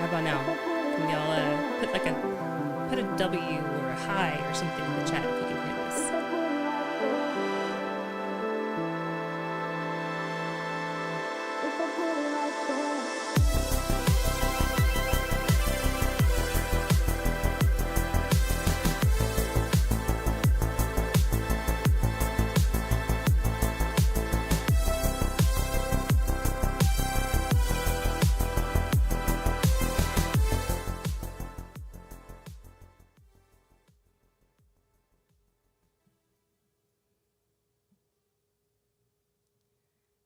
How about now? Can y'all put a W or a hi or something in the chat if you can hear this?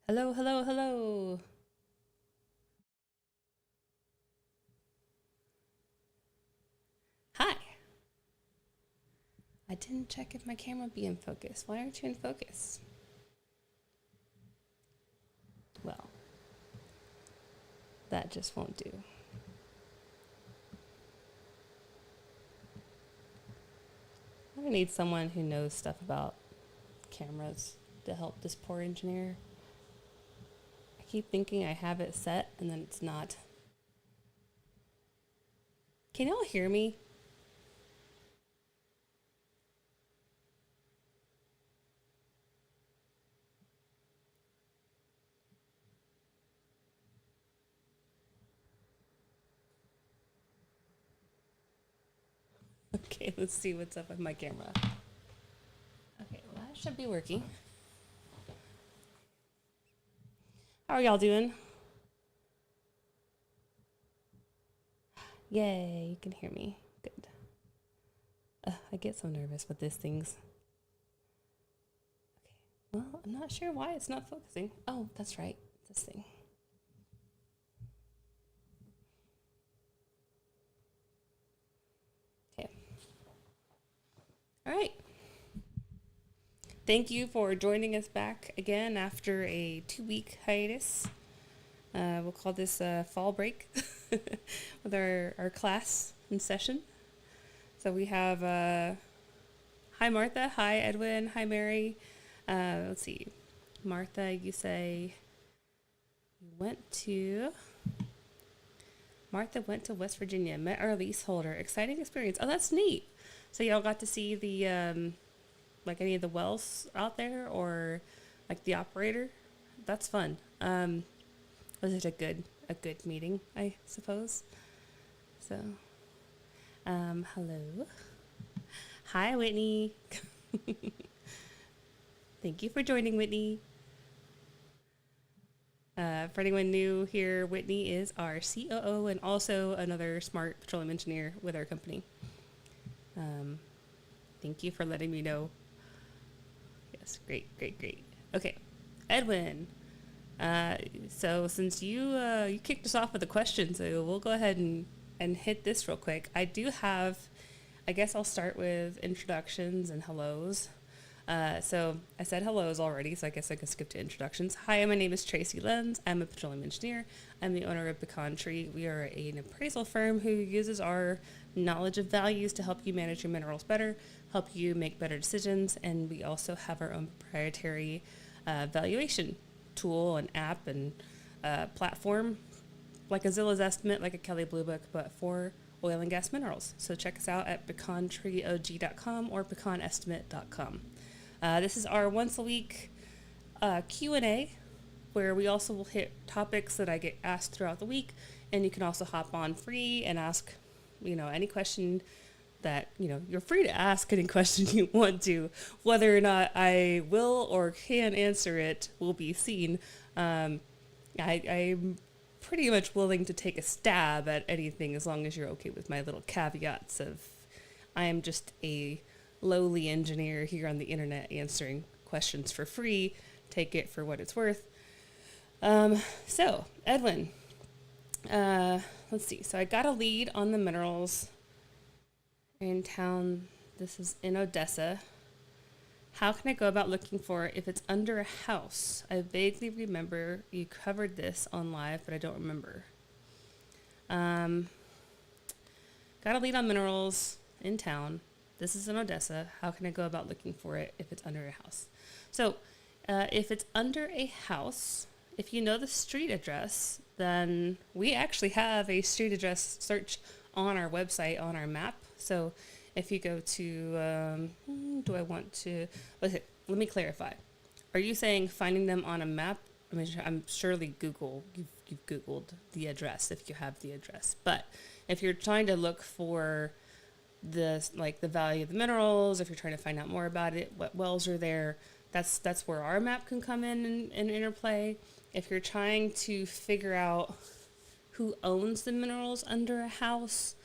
Hello, hello, hello. Hi. I didn't check if my camera would be in focus. Why aren't you in focus? Well, that just won't do. I need someone who knows stuff about cameras to help this poor engineer. I keep thinking I have it set and then it's not. Can y'all hear me? Okay, let's see what's up with my camera. Okay, well, that should be working. How are y'all doing? Yay, you can hear me. Good. I get so nervous with these things. Okay, well, I'm not sure why it's not focusing. Oh, that's right, this thing. Okay. All right. Thank you for joining us back again after a 2-week hiatus. We'll call this a fall break with our class in session. So we have, hi Martha, hi Edwin, hi Mary. Let's see, Martha, you say Martha went to West Virginia, met our leaseholder, exciting experience. Oh, that's neat. So y'all got to see the, like any of the wells out there or like the operator? That's fun. Was it a good meeting, I suppose? So, hello. Hi, Whitney. Thank you for joining, Whitney. For anyone new here, Whitney is our COO and also another smart petroleum engineer with our company. Thank you for letting me know. Yes, great. Okay, Edwin. So since you kicked us off with a question, so we'll go ahead and hit this real quick. I do have, I guess I'll start with introductions and hellos. So I said hellos already, so I guess I can skip to introductions. Hi, my name is Tracy Lenz. I'm a petroleum engineer. I'm the owner of Pecan Tree. We are an appraisal firm who uses our knowledge of values to help you manage your minerals better, help you make better decisions, and we also have our own proprietary valuation tool and app and platform, like a Zillow's estimate, like a Kelly Blue Book, but for oil and gas minerals. So check us out at pecantreeog.com or pecanestimate.com. This is our once a week Q&A, where we also will hit topics that I get asked throughout the week, and you can also hop on free and ask, any question that, you're free to ask any question you want to. Whether or not I will or can answer it will be seen. I'm pretty much willing to take a stab at anything as long as you're okay with my little caveats of I am just a lowly engineer here on the internet answering questions for free. Take it for what it's worth. So, Edwin, let's see. So I got a lead on the minerals in town. This is in Odessa. How can I go about looking for it if it's under a house? I vaguely remember you covered this on live, but I don't remember. Got a lead on minerals in town. This is in Odessa. How can I go about looking for it if it's under a house? So if it's under a house, if you know the street address, then we actually have a street address search on our website, on our map. So if you go to, let me clarify. Are you saying finding them on a map? I mean, I'm surely you've Googled the address if you have the address. But if you're trying to look for the value of the minerals, if you're trying to find out more about it, what wells are there, that's where our map can come in and interplay. If you're trying to figure out who owns the minerals under a house,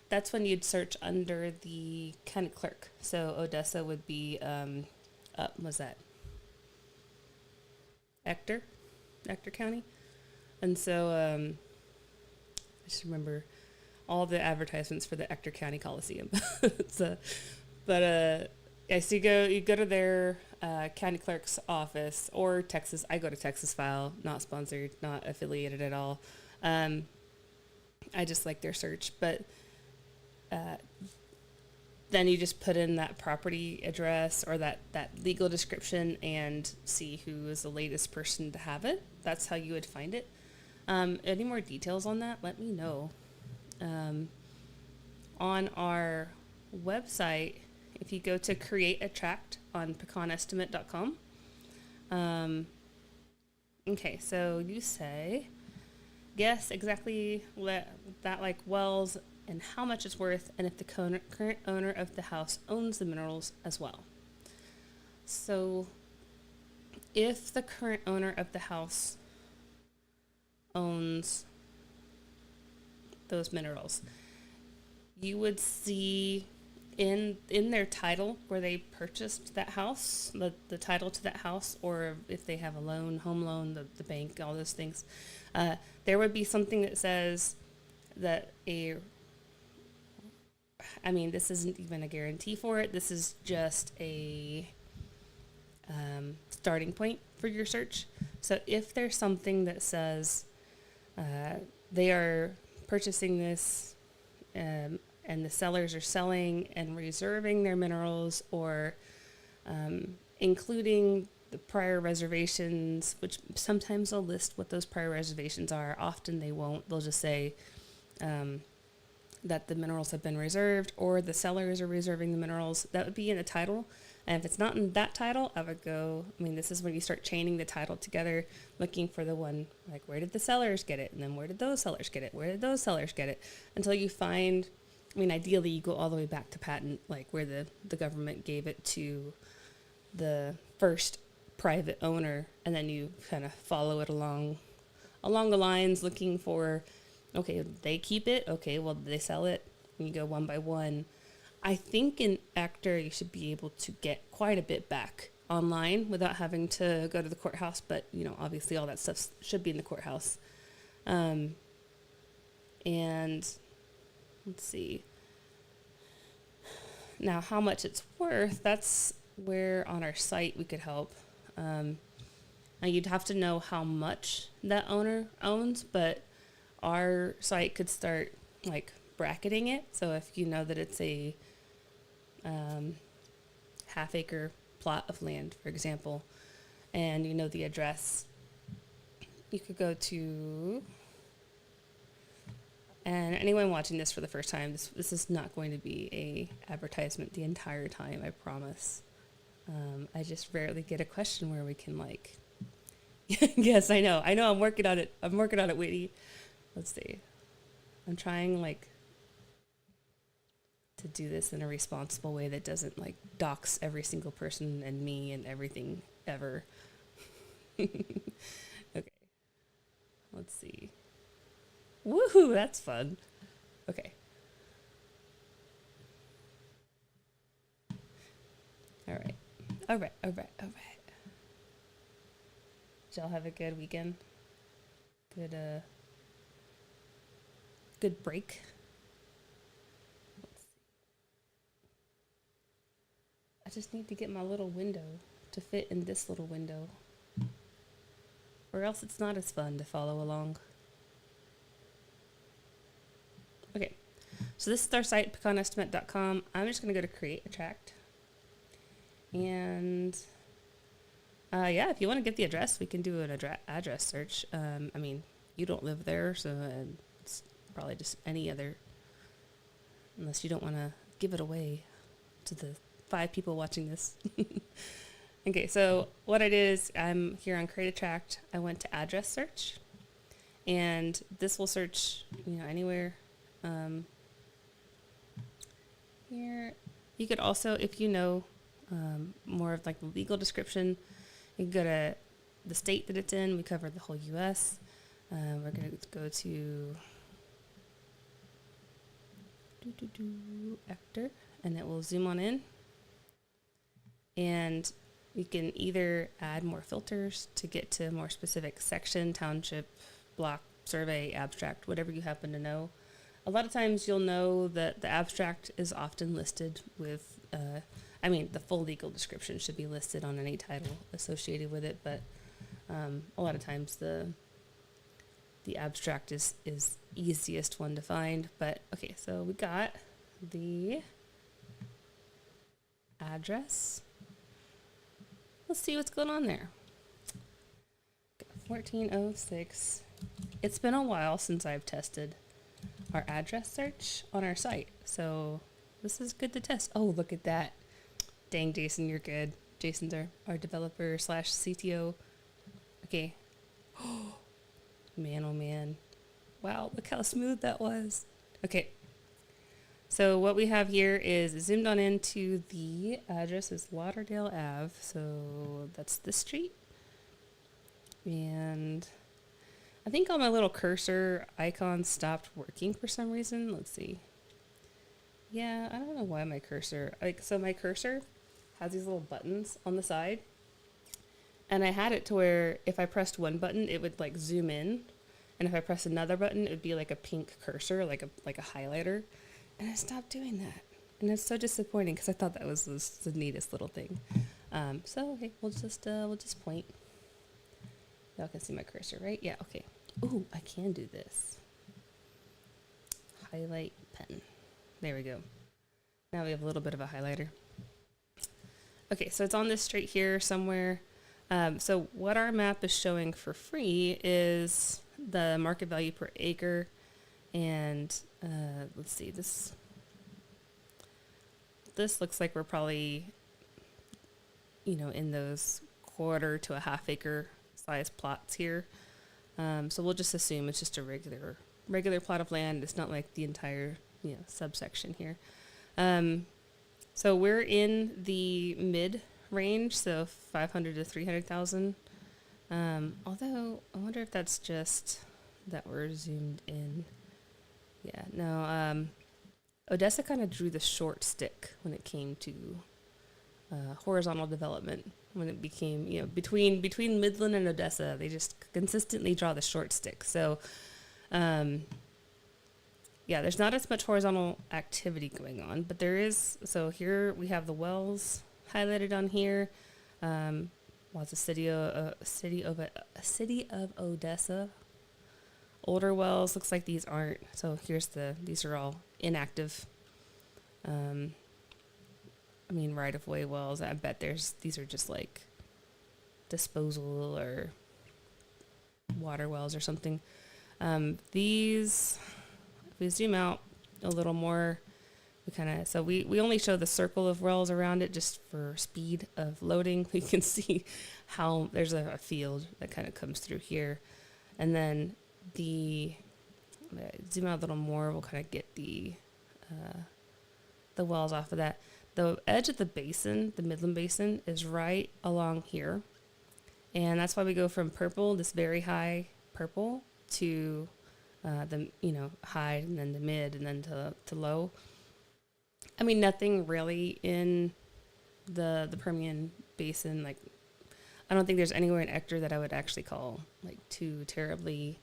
that's when you'd search under the county clerk. So Odessa would be, was that Ector County? And so I just remember all the advertisements for the Ector County Coliseum. So you go to their county clerk's office or Texas. I go to Texas File, not sponsored, not affiliated at all. I just like their search, but then you just put in that property address or that legal description and see who is the latest person to have it. That's how you would find it. Any more details on that, let me know. On our website, if you go to create a tract on pecanestimate.com, okay, so you say, guess exactly what that wells and how much it's worth, and if the current owner of the house owns the minerals as well. So if the current owner of the house owns those minerals, you would see in their title where they purchased that house, the title to that house, or if they have a loan, home loan, the bank, all those things, there would be something that says that this isn't even a guarantee for it. This is just a starting point for your search. So if there's something that says they are purchasing this and the sellers are selling and reserving their minerals, or including the prior reservations, which sometimes they'll list what those prior reservations are. Often they won't. They'll just say that the minerals have been reserved or the sellers are reserving the minerals. That would be in the title. And if it's not in that title, I would go, this is when you start chaining the title together, looking for the one, where did the sellers get it? And then where did those sellers get it? Where did those sellers get it? Until you find, ideally you go all the way back to patent, where the government gave it to the first private owner, and then you kind of follow it along the lines, looking for, okay, they keep it, okay, well, they sell it, and you go one by one. I think in Actor you should be able to get quite a bit back online without having to go to the courthouse, but obviously all that stuff should be in the courthouse. And let's see. Now, how much it's worth, that's where on our site we could help. Now you'd have to know how much that owner owns, but our site could start like bracketing it. So if you know that it's a half-acre plot of land, for example, and you know the address, you could go to, and anyone watching this for the first time, this is not going to be a advertisement the entire time, I promise. I just rarely get a question where we can like, yes, I know, I'm working on it, Whitney. Let's see. I'm trying like to do this in a responsible way that doesn't like dox every single person and me and everything ever. Okay. Let's see. Woohoo, that's fun. Okay. All right. Did y'all have a good weekend? Good break? Let's see. I just need to get my little window to fit in this little window, or else it's not as fun to follow along. Okay, so this is our site, pecanestimate.com. I'm just going to go to create a tract. And yeah, if you want to get the address, we can do an address search. I mean, you don't live there, so it's probably just any other, unless you don't want to give it away to the 5 people watching this. Okay, so what I did is I'm here on create a tract. I went to address search, and this will search, anywhere. Here, you could also, if you know more of like the legal description, you can go to the state that it's in. We covered the whole U.S. We're going to go to Actor, and it will zoom on in. And you can either add more filters to get to more specific section, township, block, survey, abstract, whatever you happen to know. A lot of times you'll know that the abstract is often listed with, the full legal description should be listed on any title associated with it, but a lot of times the abstract is easiest one to find. But okay, so we got the address. Let's see what's going on there. 1406. It's been a while since I've tested our address search on our site, so this is good to test. Oh, look at that. Dang, Jason, you're good. Jason's our developer / CTO. Okay. Man, oh man. Wow, look how smooth that was. Okay. So what we have here is zoomed on into the address is Lauderdale Ave. So that's the street. And I think all my little cursor icons stopped working for some reason. Let's see. Yeah, I don't know why my cursor, so my cursor has these little buttons on the side. And I had it to where if I pressed one button, it would like zoom in. And if I press another button, it would be like a pink cursor, like a highlighter. And I stopped doing that. And it's so disappointing because I thought that was the neatest little thing. So okay, we'll just point. Y'all can see my cursor, right? Yeah, okay. Ooh, I can do this. Highlight pen. There we go. Now we have a little bit of a highlighter. Okay, so it's on this street here somewhere. So what our map is showing for free is the market value per acre. And let's see, this looks like we're probably, in those quarter to a half acre size plots here. So we'll just assume it's just a regular plot of land. It's not like the entire, subsection here. So we're in the mid range, so 500 to 300,000. Although I wonder if that's just that we're zoomed in. Yeah, no. Odessa kind of drew the short stick when it came to horizontal development. When it became, between Midland and Odessa, they just consistently draw the short stick. So, there's not as much horizontal activity going on, but there is. So here we have the wells highlighted on here. Lots of city of Odessa. Older wells, looks like these aren't. So these are all inactive. Right of way wells. I bet these are just like disposal or water wells or something. These, if we zoom out a little more, we only show the circle of wells around it just for speed of loading. We can see how there's a field that kind of comes through here. And then zoom out a little more, we'll kind of get the wells off of that. The edge of the basin, the Midland Basin, is right along here. And that's why we go from purple, this very high purple, to the high, and then to mid, and then to low. Nothing really in the Permian Basin. Like, I don't think there's anywhere in Ector that I would actually call like too terribly,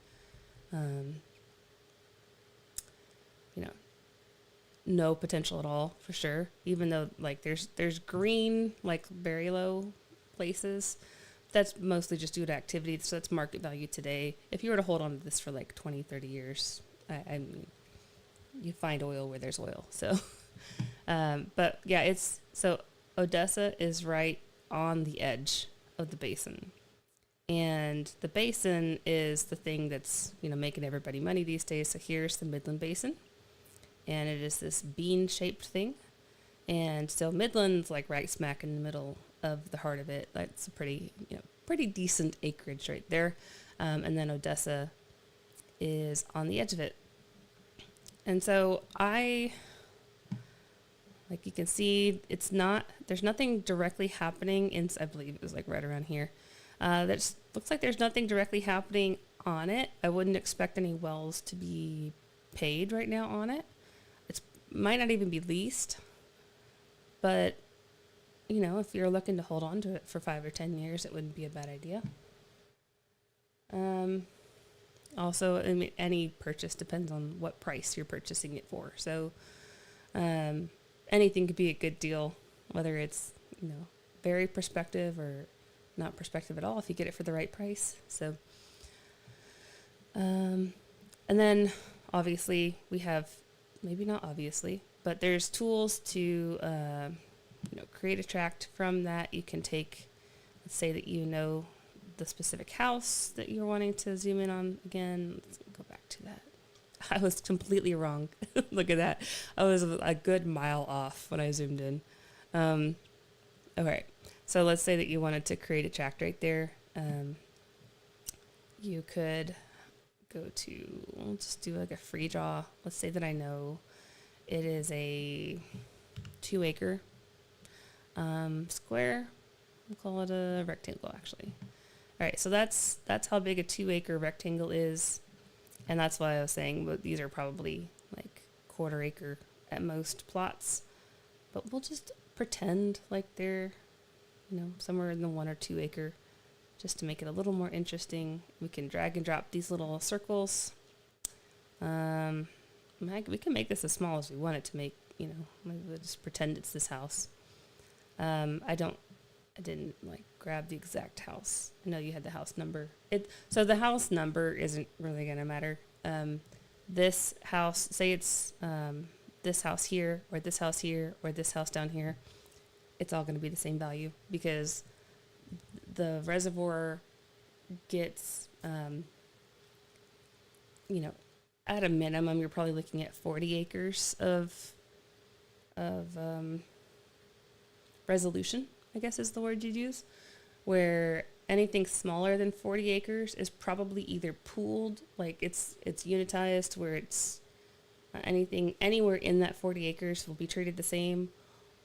no potential at all, for sure. Even though like there's green, like very low places. That's mostly just due to activity. So that's market value today. If you were to hold on to this for like 20, 30 years, you find oil where there's oil. So, but yeah, Odessa is right on the edge of the basin. And the basin is the thing that's, making everybody money these days. So here's the Midland Basin. And it is this bean-shaped thing. And so Midland's like right smack in the middle of the heart of it. That's a pretty decent acreage right there. And then Odessa is on the edge of it. And so like you can see, there's nothing directly happening I believe it was like right around here. Looks like there's nothing directly happening on it. I wouldn't expect any wells to be paid right now on it. Might not even be leased, but if you're looking to hold on to it for 5 or 10 years, it wouldn't be a bad idea. Also, any purchase depends on what price you're purchasing it for. So, anything could be a good deal, whether it's very prospective or not prospective at all, if you get it for the right price. So, and then obviously we have. Maybe not obviously, but there's tools to, create a tract from that. You can take, let's say that the specific house that you're wanting to zoom in on again. Let's go back to that. I was completely wrong. Look at that. I was a good mile off when I zoomed in. Okay, so let's say that you wanted to create a tract right there. You could we'll just do like a free draw. Let's say that I know it is a 2-acre square. We'll call it a rectangle, actually. All right, so that's how big a 2-acre rectangle is, and that's why I was saying these are probably like 1/4 acre at most plots. But we'll just pretend like they're, somewhere in the 1 or 2 acre. Just to make it a little more interesting, we can drag and drop these little circles. We can make this as small as we want it to make, maybe we'll just pretend it's this house. I didn't grab the exact house. I know you had the house number. So the house number isn't really going to matter. This house, say it's this house here, or this house here, or this house down here, it's all going to be the same value because the reservoir gets, at a minimum, you're probably looking at 40 acres of resolution, I guess is the word you'd use, where anything smaller than 40 acres is probably either pooled, like it's unitized, where it's anything anywhere in that 40 acres will be treated the same,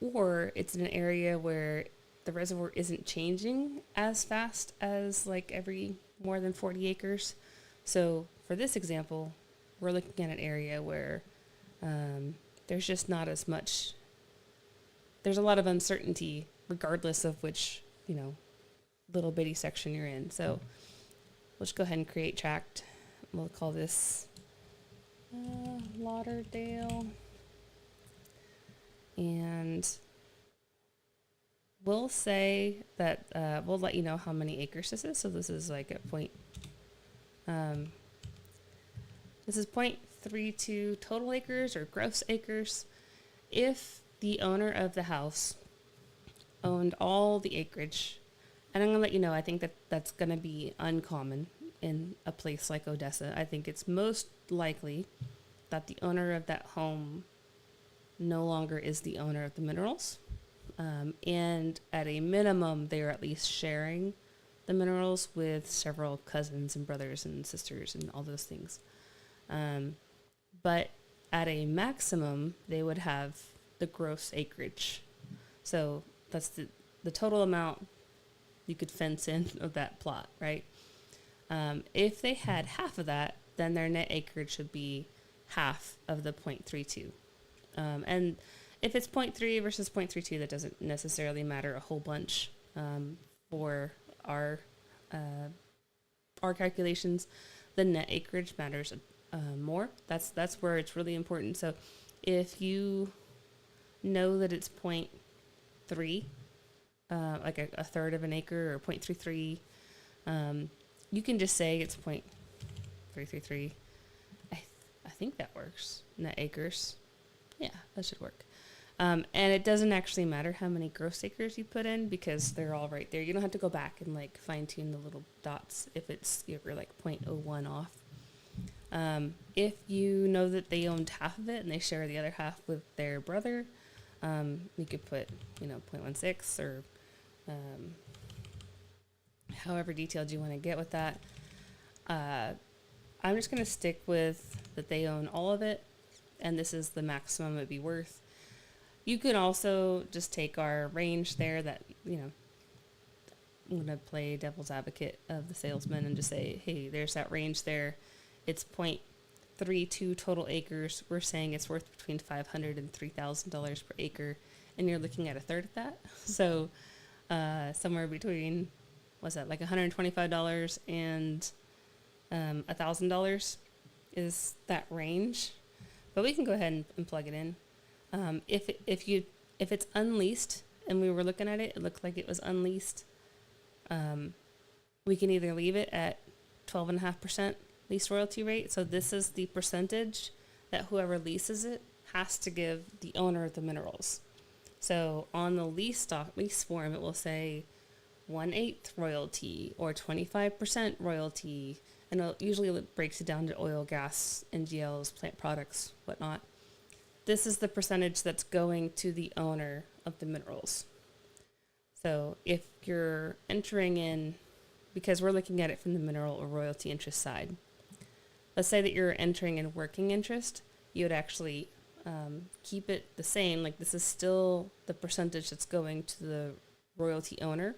or it's in an area where the reservoir isn't changing as fast as like every more than 40 acres. So for this example, we're looking at an area where there's just not as much, there's a lot of uncertainty regardless of which, little bitty section you're in. So we'll just go ahead and create tract. We'll call this Lauderdale. And we'll say that we'll let you know how many acres this is. So this is like a point. This is 0.32 total acres or gross acres. If the owner of the house owned all the acreage, and I'm going to let you know, I think that that's going to be uncommon in a place like Odessa. I think it's most likely that the owner of that home no longer is the owner of the minerals. And at a minimum, they are at least sharing the minerals with several cousins and brothers and sisters and all those things. But at a maximum, they would have the gross acreage. So that's the total amount you could fence in of that plot, right? If they had half of that, then their net acreage should be half of the 0.32. And if it's 0.3 versus 0.32, that doesn't necessarily matter a whole bunch for our calculations. The net acreage matters more. That's where it's really important. So if you know that it's 0.3, like a third of an acre, or 0.33, you can just say it's 0.333. I think that works. Net acres. Yeah, that should work. And it doesn't actually matter how many gross acres you put in because they're all right there. You don't have to go back and like fine tune the little dots if you're like 0.01 off. If you know that they owned half of it and they share the other half with their brother, you could put 0.16 or however detailed you want to get with that. I'm just going to stick with that they own all of it, and this is the maximum it'd be worth. You could also just take our range there that, I'm going to play devil's advocate of the salesman and just say, hey, there's that range there. It's 0.32 total acres. We're saying it's worth between $500 and $3,000 per acre, and you're looking at a third of that. So somewhere between, what's that, like $125 and $1,000 is that range. But we can go ahead and plug it in. If it's unleased, and we were looking at it, it looked like it was unleased, we can either leave it at 12.5% lease royalty rate. So this is the percentage that whoever leases it has to give the owner of the minerals. So on the lease form, it will say 1/8 royalty or 25% royalty. And usually it breaks it down to oil, gas, NGLs, plant products, whatnot. This is the percentage that's going to the owner of the minerals. So if you're entering in, because we're looking at it from the mineral or royalty interest side, let's say that you're entering in working interest, you would actually keep it the same. Like this is still the percentage that's going to the royalty owner.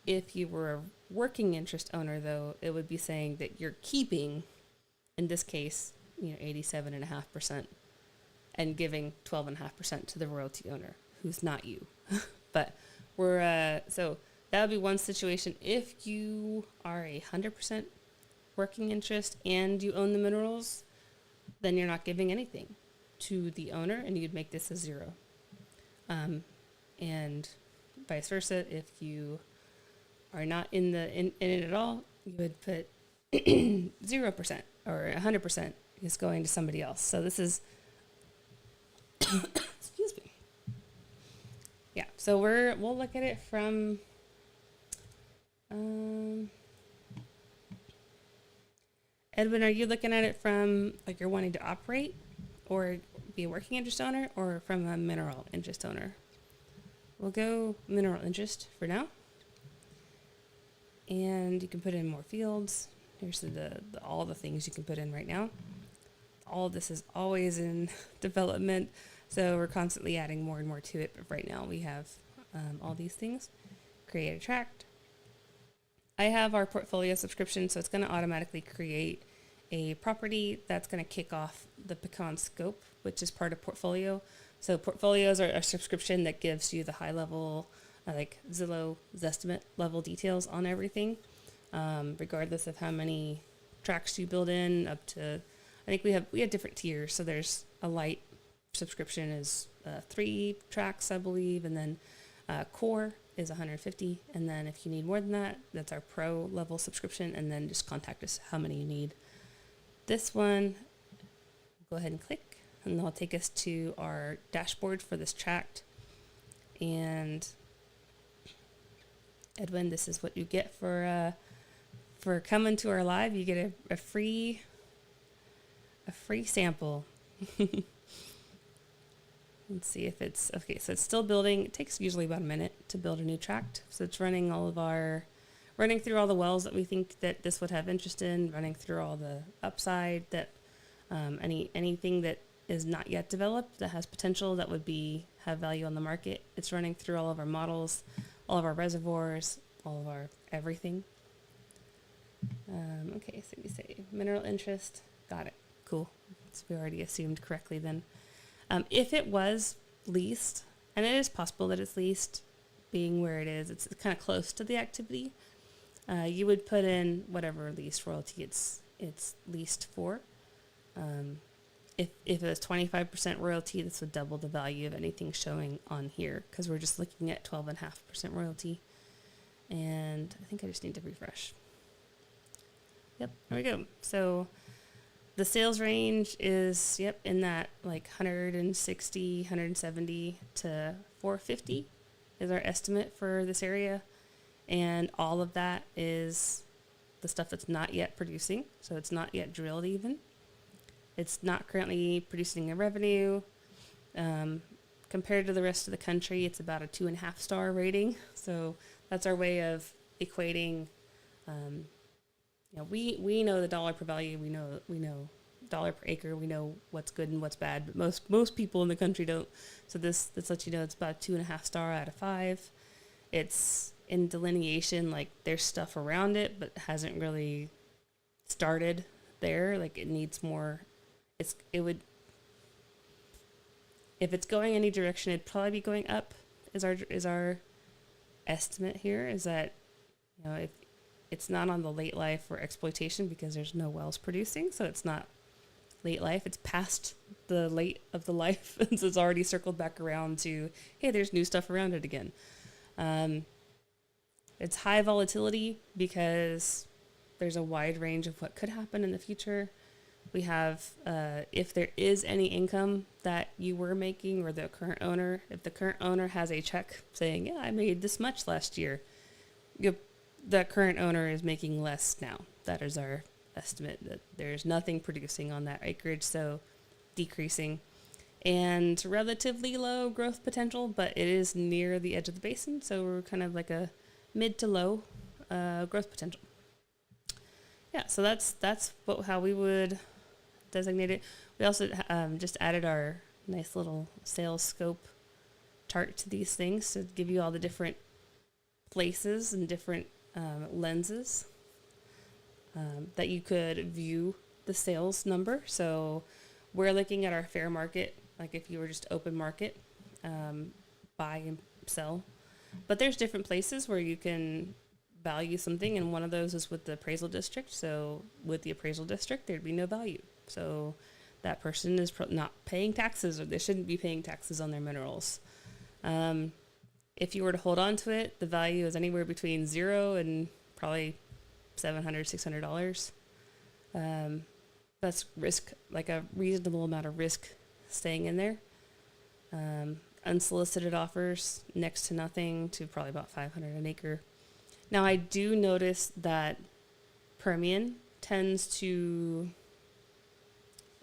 If you were a working interest owner, though, it would be saying that you're keeping, in this case, 87.5%, and giving 12.5% to the royalty owner, who's not you. But so that would be one situation. If you are 100% working interest and you own the minerals, then you're not giving anything to the owner, and you'd make this a 0. And vice versa, if you are not in it at all, you would put 0% or 100% is going to somebody else. So this is, excuse me. Yeah, so we'll look at it from, Edwin, are you looking at it from like you're wanting to operate or be a working interest owner, or from a mineral interest owner? We'll go mineral interest for now. And you can put in more fields. Here's all the things you can put in right now. All of this is always in development, so we're constantly adding more and more to it. But right now we have all these things. Create a tract. I have our portfolio subscription, so it's going to automatically create a property that's going to kick off the Pecan scope, which is part of portfolio. So portfolios are a subscription that gives you the high level, like Zillow Zestimate level details on everything, regardless of how many tracks you build in. Up to, I think we have different tiers. So there's a light subscription is 3 tracks, I believe, and then core is 150, and then if you need more than that, that's our pro level subscription, and then just contact us how many you need. This one, go ahead and click, and that'll take us to our dashboard for this tract. And Edwin, this is what you get for coming to our live. You get a free sample. Let's see if it's okay. So it's still building. It takes usually about a minute to build a new tract. So it's running through all the wells that we think that this would have interest in, running through all the upside that anything that is not yet developed that has potential that would have value on the market. It's running through all of our models, all of our reservoirs, all of our everything. Okay, so we say mineral interest. Got it. Cool. So we already assumed correctly then. If it was leased, and it is possible that it's leased, being where it is, it's kind of close to the activity, you would put in whatever lease royalty it's leased for. If it was 25% royalty, this would double the value of anything showing on here, because we're just looking at 12.5% royalty. And I think I just need to refresh. Yep, there we go. So the sales range is, in that like 160, 170 to 450 is our estimate for this area. And all of that is the stuff that's not yet producing. So it's not yet drilled even. It's not currently producing a revenue. Compared to the rest of the country, it's about a 2.5 star rating. So that's our way of equating. We know the dollar per value. We know dollar per acre. We know what's good and what's bad. But most people in the country don't. So this lets you know it's about a 2.5 star out of 5. It's in delineation, like there's stuff around it, but hasn't really started there. Like it needs more. If it's going any direction, it'd probably be going up. Is our estimate here? Is that if it's not on the late life or exploitation because there's no wells producing, so it's not late life. It's past the late of the life, and so it's already circled back around to, hey, there's new stuff around it again. It's high volatility because there's a wide range of what could happen in the future. We have, if there is any income that you were making, or if the current owner has a check saying, yeah, I made this much last year, the current owner is making less now. That is our estimate, that there's nothing producing on that acreage, so decreasing. And relatively low growth potential, but it is near the edge of the basin, so we're kind of like a mid to low growth potential. Yeah, so that's how we would designate it. We also just added our nice little sales scope chart to these things to give you all the different places and different lenses that you could view the sales number. So we're looking at our fair market, like if you were just open market, buy and sell. But there's different places where you can value something, and one of those is with the appraisal district. So with the appraisal district, there'd be no value. So that person is not paying taxes, or they shouldn't be paying taxes on their minerals. If you were to hold on to it, the value is anywhere between $0 and probably $700, $600. That's risk, like a reasonable amount of risk staying in there. Unsolicited offers, next to nothing, to probably about $500 an acre. Now, I do notice that Permian tends to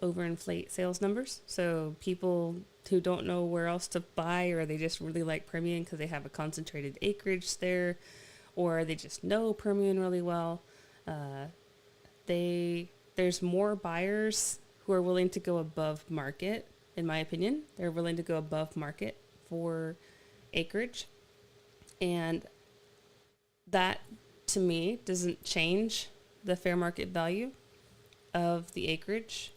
overinflate sales numbers. So people who don't know where else to buy, or they just really like Permian because they have a concentrated acreage there, or they just know Permian really well, there's more buyers who are willing to go above market, in my opinion. They're willing to go above market for acreage. And that, to me, doesn't change the fair market value of the acreage.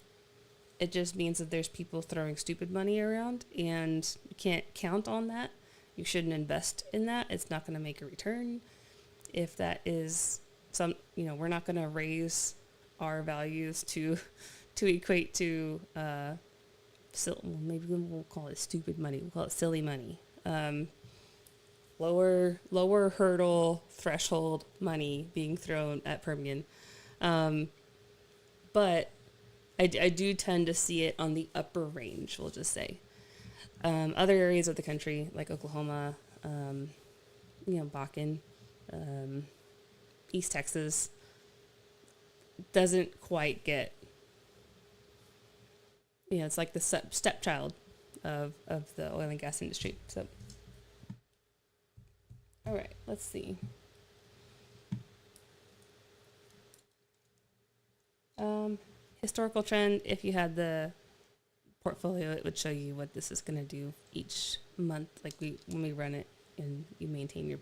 It just means that there's people throwing stupid money around, and you can't count on that. You shouldn't invest in that. It's not going to make a return. If that is we're not going to raise our values to equate to, maybe we'll call it stupid money. We'll call it silly money. Lower hurdle threshold money being thrown at Permian. But I do tend to see it on the upper range, we'll just say. Other areas of the country, like Oklahoma, Bakken, East Texas, doesn't quite get, it's like the stepchild of the oil and gas industry. So, all right, let's see. Historical trend, if you had the portfolio, it would show you what this is going to do each month, like when we run it and you maintain your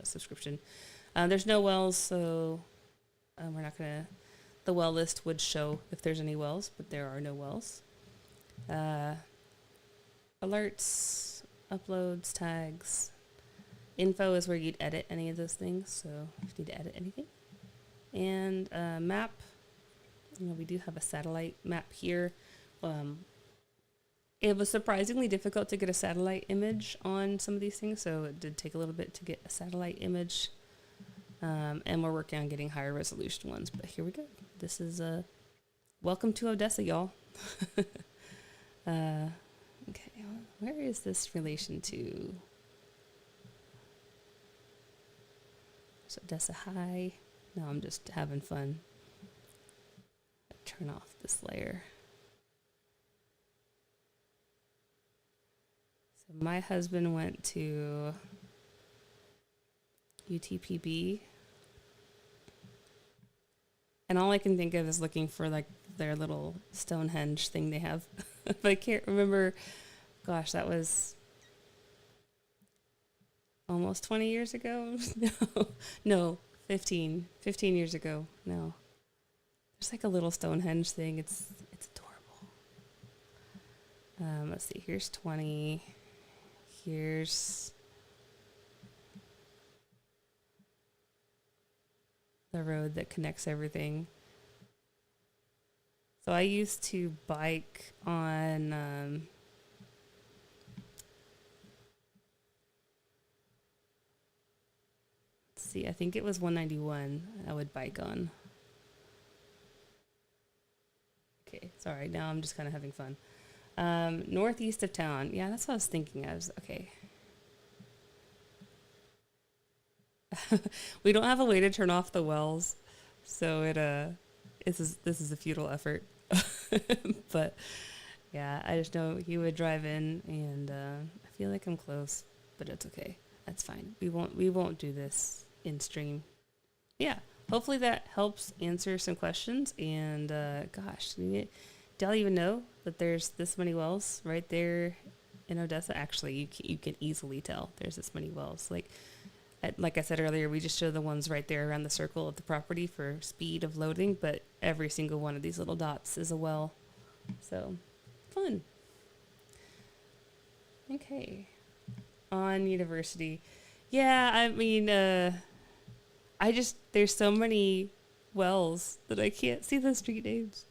subscription. There's no wells, so we're not going to, the well list would show if there's any wells, but there are no wells. Alerts, uploads, tags. Info is where you'd edit any of those things, so if you need to edit anything. And map, we do have a satellite map here. It was surprisingly difficult to get a satellite image on some of these things, so it did take a little bit to get a satellite image. And we're working on getting higher resolution ones, but here we go. This is welcome to Odessa, y'all. Okay, where is this relation to? Is Odessa high? No, I'm just having fun. Turn off this layer. So my husband went to UTPB, and all I can think of is looking for like their little Stonehenge thing they have. But I can't remember. Gosh, that was almost 20 years ago. No, 15 years ago. No. There's like a little Stonehenge thing. It's adorable. Let's see. Here's 20. Here's the road that connects everything. So I used to bike on let's see, I think it was 191 I would bike on. Okay, sorry, now I'm just kind of having fun. Northeast of town. Yeah, that's what I was thinking. Okay. We don't have a way to turn off the wells, so this is a futile effort. But yeah, I just know he would drive in, and I feel like I'm close, but it's okay. That's fine. We won't do this in stream. Yeah, hopefully that helps answer some questions. And gosh, do y'all even know that there's this many wells right there in Odessa? Actually, you can easily tell there's this many wells. Like I said earlier, we just show the ones right there around the circle of the property for speed of loading, but every single one of these little dots is a well. So, fun. Okay. On university. Yeah, I mean, there's so many wells that I can't see the street names.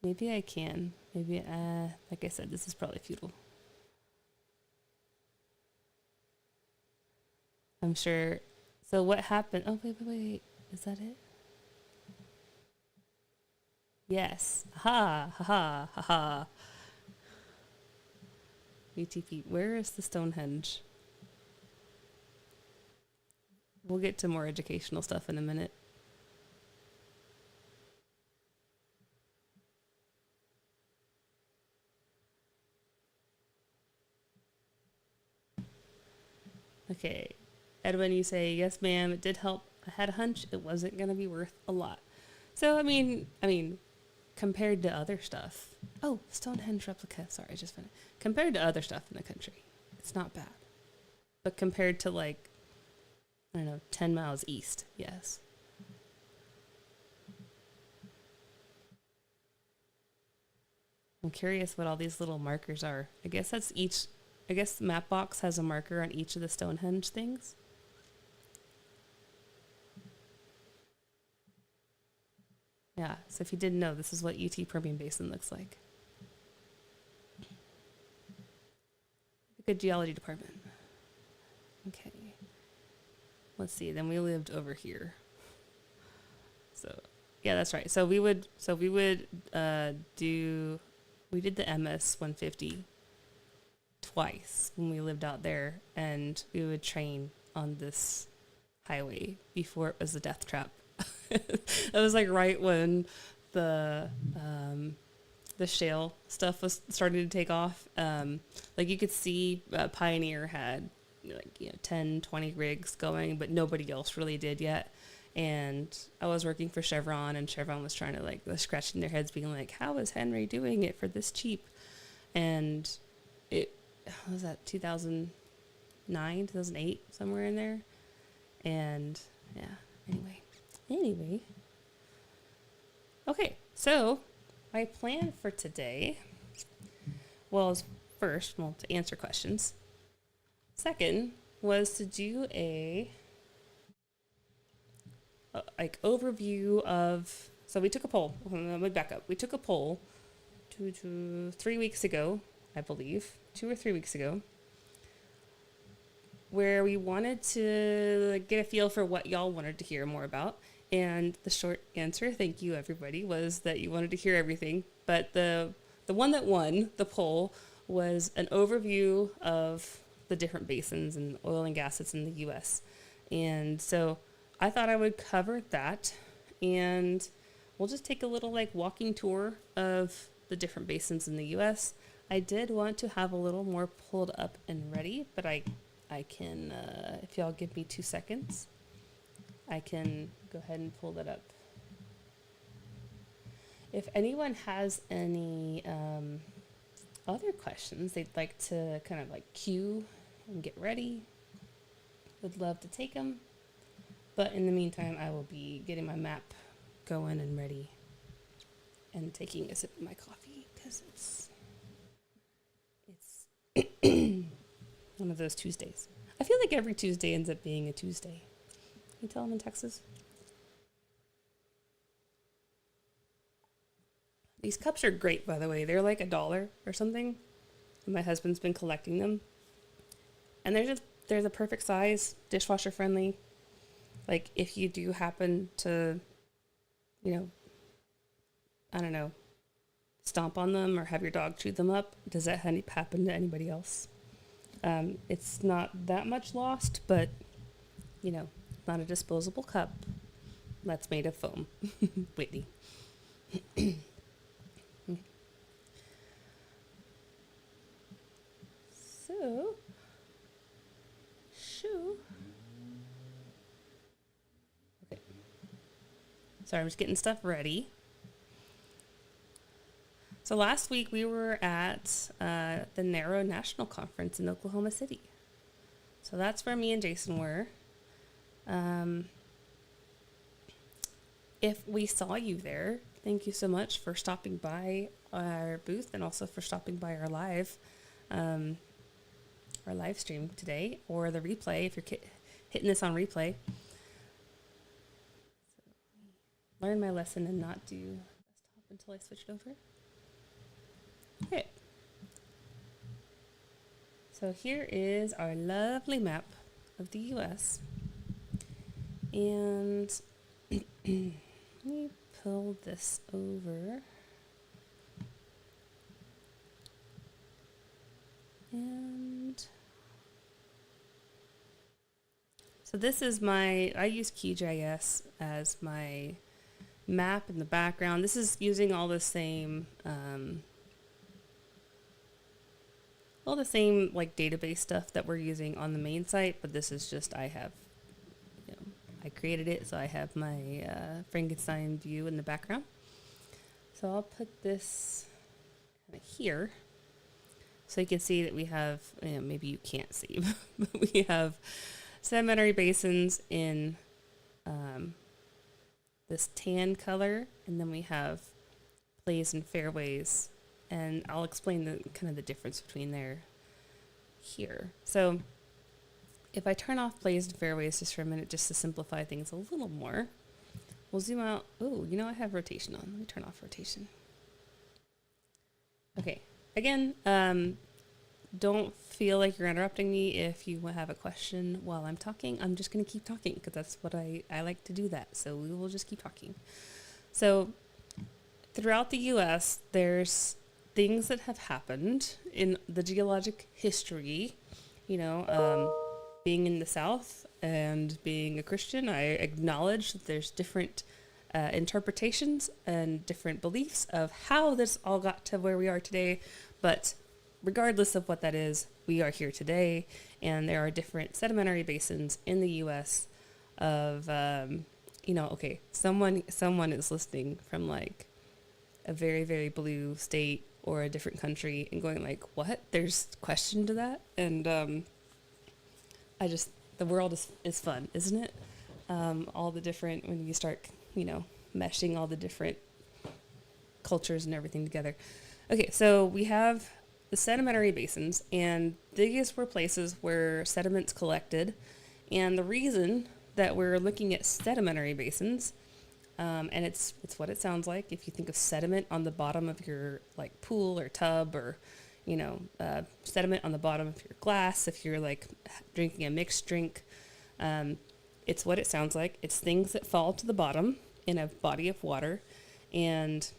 Maybe I can. Maybe, like I said, this is probably futile. I'm sure. So what happened? Oh, wait. Is that it? Yes. Ha ha ha ha. UTP. Where is the Stonehenge? We'll get to more educational stuff in a minute. Okay. Edwin, you say, yes, ma'am, it did help. I had a hunch it wasn't going to be worth a lot. So, I mean, compared to other stuff. Oh, Stonehenge replica. Sorry, I just found it. Compared to other stuff in the country, it's not bad. But compared to like, I don't know, 10 miles east, yes. I'm curious what all these little markers are. I guess Mapbox has a marker on each of the Stonehenge things. Yeah, so if you didn't know, this is what UT Permian Basin looks like. Good geology department. Okay. Let's see, then we lived over here. So, yeah, that's right. We did the MS 150 twice when we lived out there, and we would train on this highway before it was a death trap. It was like right when the shale stuff was starting to take off. Like you could see Pioneer had 10, 20 rigs going, but nobody else really did yet. And I was working for Chevron, and Chevron was trying to was scratching their heads being like, how is Henry doing it for this cheap? And it was that 2009, 2008, somewhere in there. And yeah, anyway. Okay, so my plan for today was first, to answer questions. Second was to do a overview of, so we took a poll. Let me back up. We took a poll 3 weeks ago, I believe, 2 or 3 weeks ago, where we wanted to get a feel for what y'all wanted to hear more about. And the short answer, thank you everybody, was that you wanted to hear everything. But the one that won the poll was an overview of the different basins and oil and gas that's in the U.S. And so I thought I would cover that, and we'll just take a little walking tour of the different basins in the U.S. I did want to have a little more pulled up and ready, but I can, if y'all give me 2 seconds, I can go ahead and pull that up. If anyone has any other questions they'd like to kind of queue and get ready, would love to take them. But in the meantime, I will be getting my map going and ready and taking a sip of my coffee because it's one of those Tuesdays. I feel like every Tuesday ends up being a Tuesday. Can you tell I'm in Texas? These cups are great, by the way. They're like $1 or something. And my husband's been collecting them. And they're the perfect size, dishwasher friendly. If you do happen to, I don't know, stomp on them or have your dog chew them up, does that happen to anybody else? It's not that much lost, but, not a disposable cup that's made of foam. Whitney. So, okay. Sorry, I'm just getting stuff ready. So last week we were at the Narrow National Conference in Oklahoma City. So that's where me and Jason were. If we saw you there, thank you so much for stopping by our booth and also for stopping by our live stream today, or the replay if you're hitting this on replay. So, learn my lesson and not do desktop until I switched over. Okay. So here is our lovely map of the U.S. And let me pull this over. And so this is I use QGIS as my map in the background. This is using all the same database stuff that we're using on the main site, but this is just, I created it, so I have my Frankenstein view in the background. So I'll put this kind of here so you can see that we have, maybe you can't see, but we have sedimentary basins in this tan color, and then we have plays and fairways, and I'll explain the kind of the difference between there here. So if I turn off plays and fairways just for a minute, just to simplify things a little more, we'll zoom out. Oh, I have rotation on. Let me turn off rotation. Okay. Again, don't feel like you're interrupting me if you have a question while I'm talking. I'm just going to keep talking because that's what I like to do that. So we will just keep talking. So throughout the U.S., there's things that have happened in the geologic history. Being in the South and being a Christian, I acknowledge that there's different interpretations and different beliefs of how this all got to where we are today. But regardless of what that is, we are here today, and there are different sedimentary basins in the U.S. of, okay, someone is listening from like a very, very blue state or a different country and going like, what? There's question to that? And the world is fun, isn't it? All the different, when you start, meshing all the different cultures and everything together. Okay, so we have the sedimentary basins, and these were places where sediments collected. And the reason that we're looking at sedimentary basins, and it's what it sounds like if you think of sediment on the bottom of your like pool or tub, or sediment on the bottom of your glass if you're like drinking a mixed drink. It's what it sounds like. It's things that fall to the bottom in a body of water, and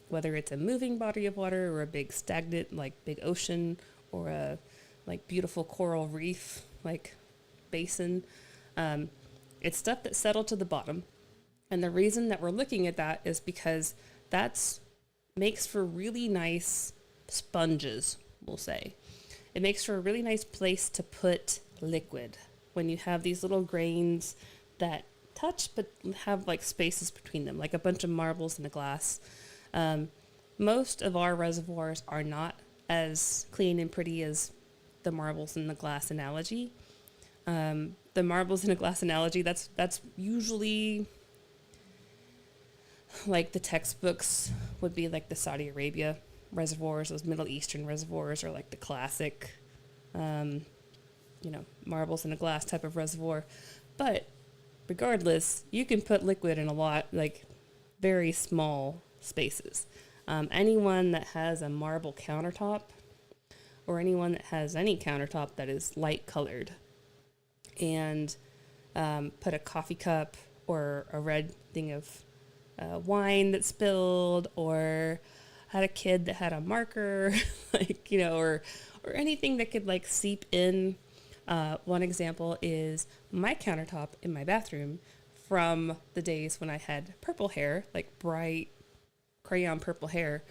whether it's a moving body of water or a big stagnant, like big ocean, or a like beautiful coral reef, like basin, it's stuff that settled to the bottom. And the reason that we're looking at that is because that's makes for really nice sponges, we'll say. It makes for a really nice place to put liquid when you have these little grains that touch but have like spaces between them, like a bunch of marbles in a glass. Most of our reservoirs are not as clean and pretty as the marbles in the glass analogy. The marbles in a glass analogy, that's usually like the textbooks would be like the Saudi Arabia reservoirs, those Middle Eastern reservoirs, or like the classic, marbles in a glass type of reservoir. But regardless, you can put liquid in a lot, like very small spaces. Anyone that has a marble countertop, or anyone that has any countertop that is light colored, and put a coffee cup or a red thing of wine that spilled, or had a kid that had a marker, or anything that could like seep in. One example is my countertop in my bathroom from the days when I had purple hair, like bright crayon purple hair,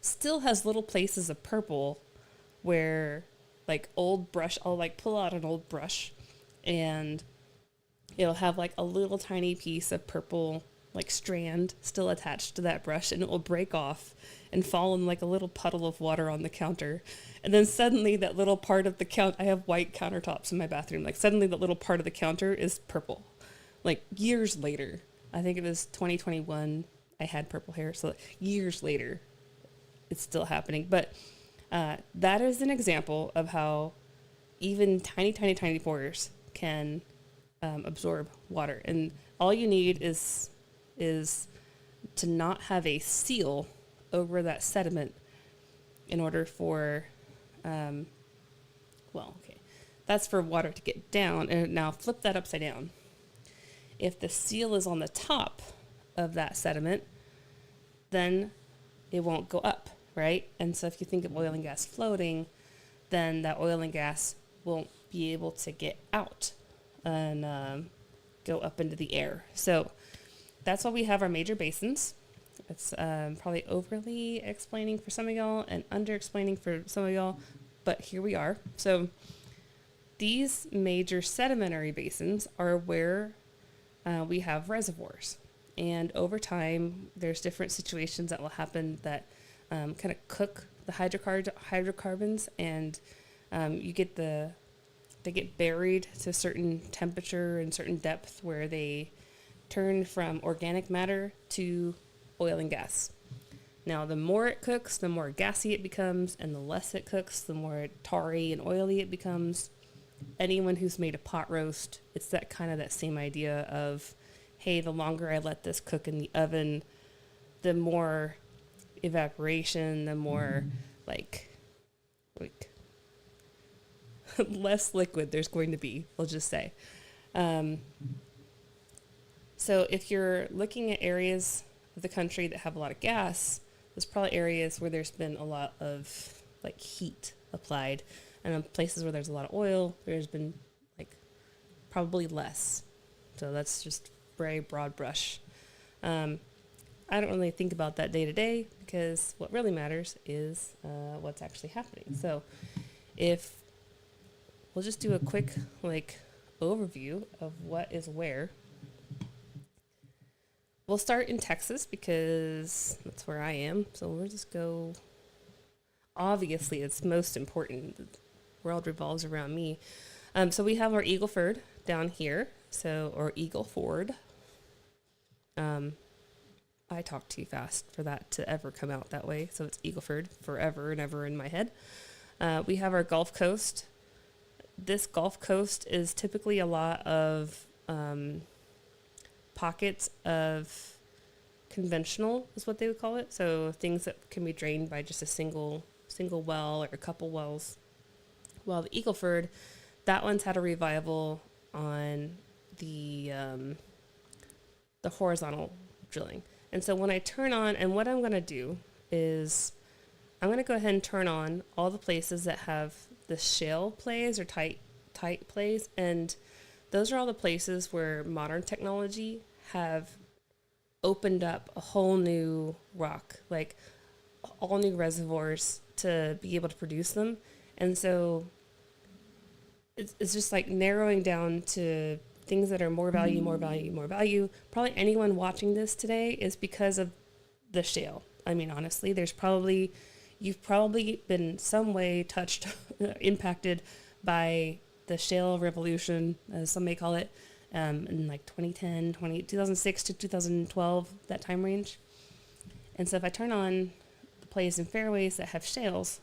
still has little places of purple where like old brush, I'll like pull out an old brush and it'll have like a little tiny piece of purple like strand still attached to that brush, and it will break off and fall in like a little puddle of water on the counter. And then suddenly that little part of the I have white countertops in my bathroom. Like suddenly that little part of the counter is purple. Like years later, I think it was 2021, I had purple hair. So years later, it's still happening. But that is an example of how even tiny, tiny, tiny pores can absorb water. And all you need is to not have a seal over that sediment in order for, that's for water to get down. And now flip that upside down. If the seal is on the top of that sediment, then it won't go up, right? And so if you think of oil and gas floating, then that oil and gas won't be able to get out and go up into the air. So that's why we have our major basins. It's probably overly explaining for some of y'all and under-explaining for some of y'all, but here we are. So these major sedimentary basins are where we have reservoirs. And over time, there's different situations that will happen that kind of cook the hydrocarbons, and you get they get buried to a certain temperature and certain depth where they turn from organic matter to oil and gas. Now, the more it cooks, the more gassy it becomes, and the less it cooks, the more tarry and oily it becomes. Anyone who's made a pot roast, it's that kind of that same idea of, hey, the longer I let this cook in the oven, the more evaporation, the more like less liquid there's going to be, we'll just say. So if you're looking at areas of the country that have a lot of gas, there's probably areas where there's been a lot of like heat applied, and in places where there's a lot of oil, there's been like probably less. So that's just very broad brush. I don't really think about that day to day, because what really matters is what's actually happening. So if we'll just do a quick overview of what is where. We'll start in Texas because that's where I am. So we'll just go. Obviously, it's most important. The world revolves around me. So we have our Eagle Ford down here. Or Eagle Ford. I talk too fast for that to ever come out that way. So it's Eagle Ford forever and ever in my head. We have our Gulf Coast. This Gulf Coast is typically a lot of pockets of conventional is what they would call it. So things that can be drained by just a single well or a couple wells. While the Eagle Ford, that one's had a revival on the horizontal drilling. And so when I turn on, and what I'm going to do is I'm going to go ahead and turn on all the places that have the shale plays or tight plays, and those are all the places where modern technology have opened up a whole new rock, like all new reservoirs to be able to produce them. And so it's just like narrowing down to things that are more value, more value, more value. Probably anyone watching this today is because of the shale. I mean, honestly, you've probably been some way touched, impacted by the shale revolution, as some may call it, in like 2006 to 2012, that time range. And so if I turn on the plays and fairways that have shales,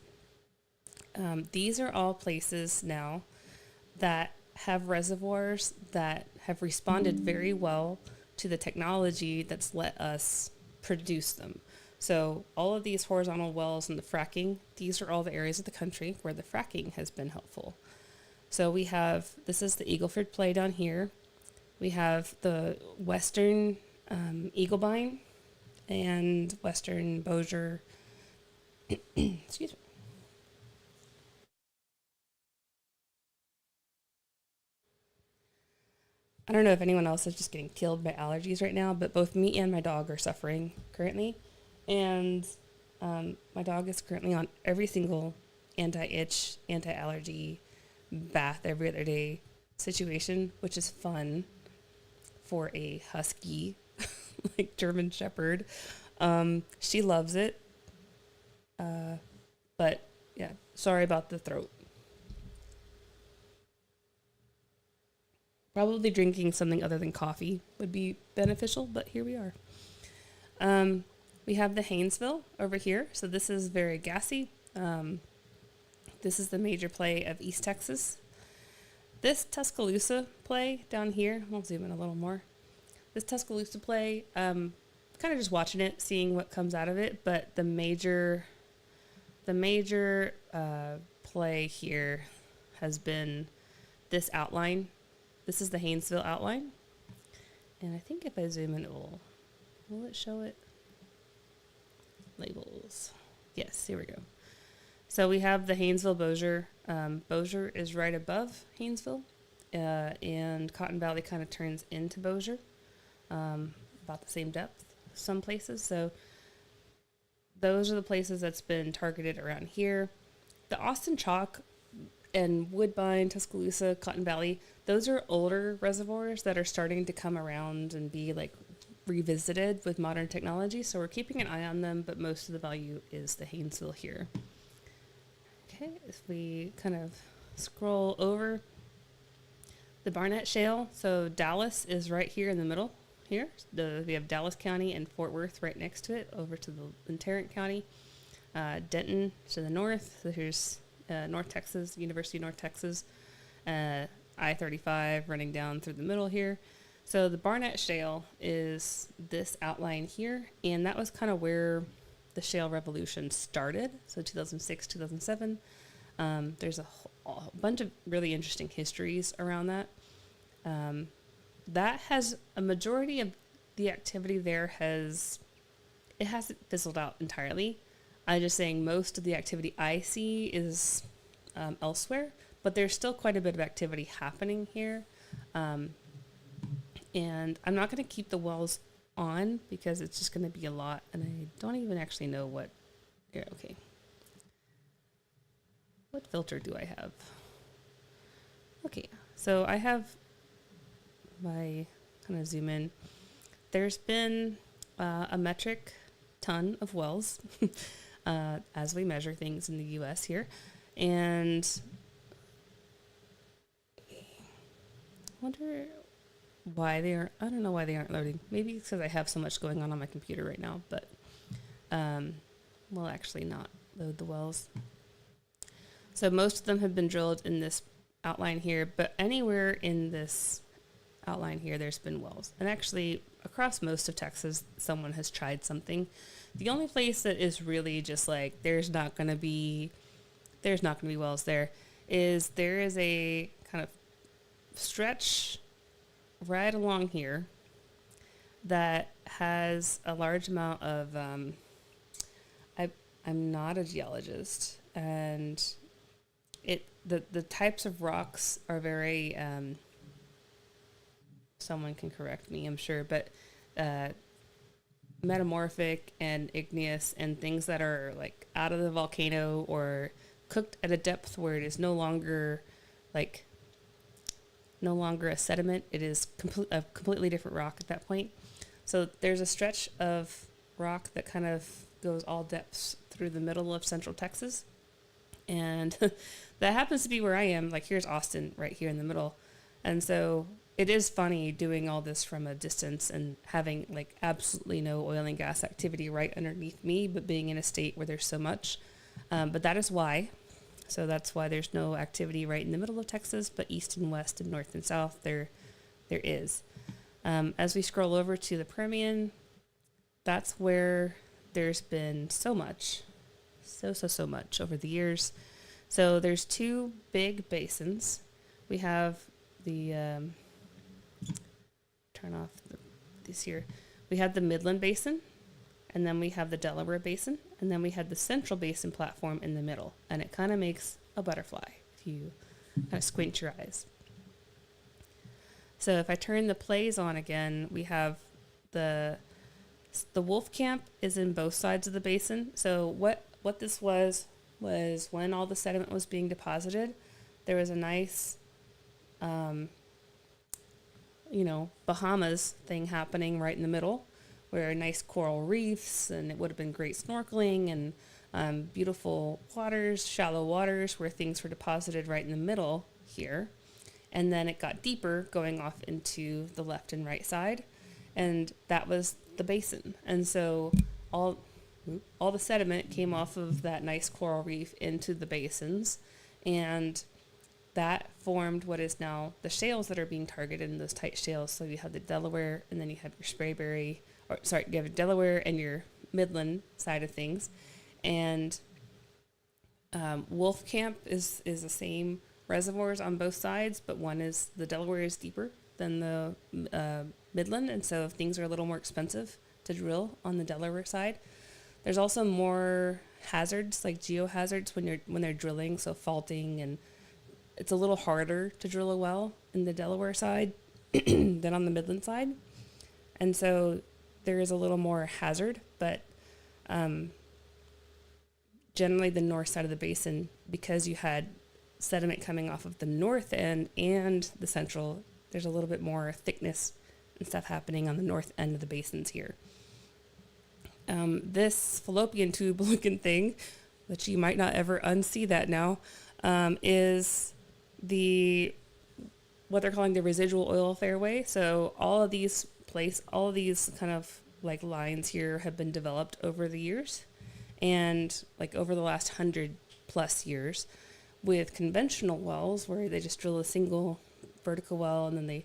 these are all places now that have reservoirs that have responded very well to the technology that's let us produce them. So all of these horizontal wells and the fracking, these are all the areas of the country where the fracking has been helpful. So this is the Eagle Ford play down here. We have the western Eaglebine and western Bossier. Excuse me. I don't know if anyone else is just getting killed by allergies right now, but both me and my dog are suffering currently. And my dog is currently on every single anti-itch, anti-allergy, bath every other day situation, which is fun for a husky, like German Shepherd. She loves it. But yeah, sorry about the throat. Probably drinking something other than coffee would be beneficial, but here we are. We have the Haynesville over here. So this is very gassy. This is the major play of East Texas. This Tuscaloosa play down here, we'll zoom in a little more. This Tuscaloosa play, kind of just watching it, seeing what comes out of it. But the major play here has been this outline. This is the Haynesville outline. And I think if I zoom in, will it show it? Labels. Yes, here we go. So we have the Haynesville Bossier. Bossier is right above Haynesville, and Cotton Valley kind of turns into Bossier, about the same depth some places. So those are the places that's been targeted around here. The Austin Chalk and Woodbine, Tuscaloosa, Cotton Valley, those are older reservoirs that are starting to come around and be like revisited with modern technology. So we're keeping an eye on them, but most of the value is the Haynesville here. Okay, if we kind of scroll over the Barnett Shale, so Dallas is right here in the middle here. We have Dallas County and Fort Worth right next to it, over to the Tarrant County. Denton to the north. So here's North Texas, University of North Texas. I-35 running down through the middle here. So the Barnett Shale is this outline here, and that was kind of where the shale revolution started. So 2006, 2007. There's a bunch of really interesting histories around that. That has a majority of the activity there it hasn't fizzled out entirely. I'm just saying most of the activity I see is elsewhere, but there's still quite a bit of activity happening here. And I'm not going to keep the wells on because it's just going to be a lot, and I don't even actually know what. Yeah, okay. What filter do I have? Okay, so I have my kind of zoom in. There's been a metric ton of wells as we measure things in the U.S. here, and I wonder why they are. I don't know why they aren't loading. Maybe it's because I have so much going on my computer right now, but we'll actually not load the wells. So most of them have been drilled in this outline here, but anywhere in this outline here, there's been wells. And actually, across most of Texas, someone has tried something. The only place that is really just like there's not going to be wells there is a kind of stretch right along here that has a large amount of I'm not a geologist, and the types of rocks are very someone can correct me, I'm sure, but metamorphic and igneous, and things that are like out of the volcano or cooked at a depth where it is no longer a sediment. It is a completely different rock at that point. So there's a stretch of rock that kind of goes all depths through the middle of central Texas. And that happens to be where I am. Like, here's Austin right here in the middle. And so it is funny doing all this from a distance and having like absolutely no oil and gas activity right underneath me, but being in a state where there's so much. But that is why. So that's why there's no activity right in the middle of Texas, but east and west and north and south there is. As we scroll over to the Permian, that's where there's been so much over the years. So there's two big basins. We have the turn off this here. We have the Midland Basin, and then we have the Delaware Basin, and then we have the Central Basin platform in the middle, and it kind of makes a butterfly if you kind of squint your eyes. So if I turn the plays on again, we have the Wolf Camp is in both sides of the basin. So what this was when all the sediment was being deposited, there was a nice Bahamas thing happening right in the middle, where nice coral reefs, and it would have been great snorkeling, and beautiful waters, shallow waters, where things were deposited right in the middle here. And then it got deeper, going off into the left and right side, and that was the basin. And so all the sediment came off of that nice coral reef into the basins, and that formed what is now the shales that are being targeted in those tight shales. So you have the Delaware, and then you have your you have Delaware and your Midland side of things. And Wolf Camp is the same reservoirs on both sides, but the Delaware is deeper than the Midland, and so things are a little more expensive to drill on the Delaware side. There's also more hazards, like geohazards, when they're drilling, so faulting, and it's a little harder to drill a well in the Delaware side than on the Midland side. And so there is a little more hazard, but generally the north side of the basin, because you had sediment coming off of the north end and the central, there's a little bit more thickness and stuff happening on the north end of the basins here. This fallopian tube looking thing, which you might not ever unsee that now, is what they're calling the residual oil fairway. So all of these kind of like lines here have been developed over the years, and like over the last 100+ years, with conventional wells where they just drill a single vertical well, and then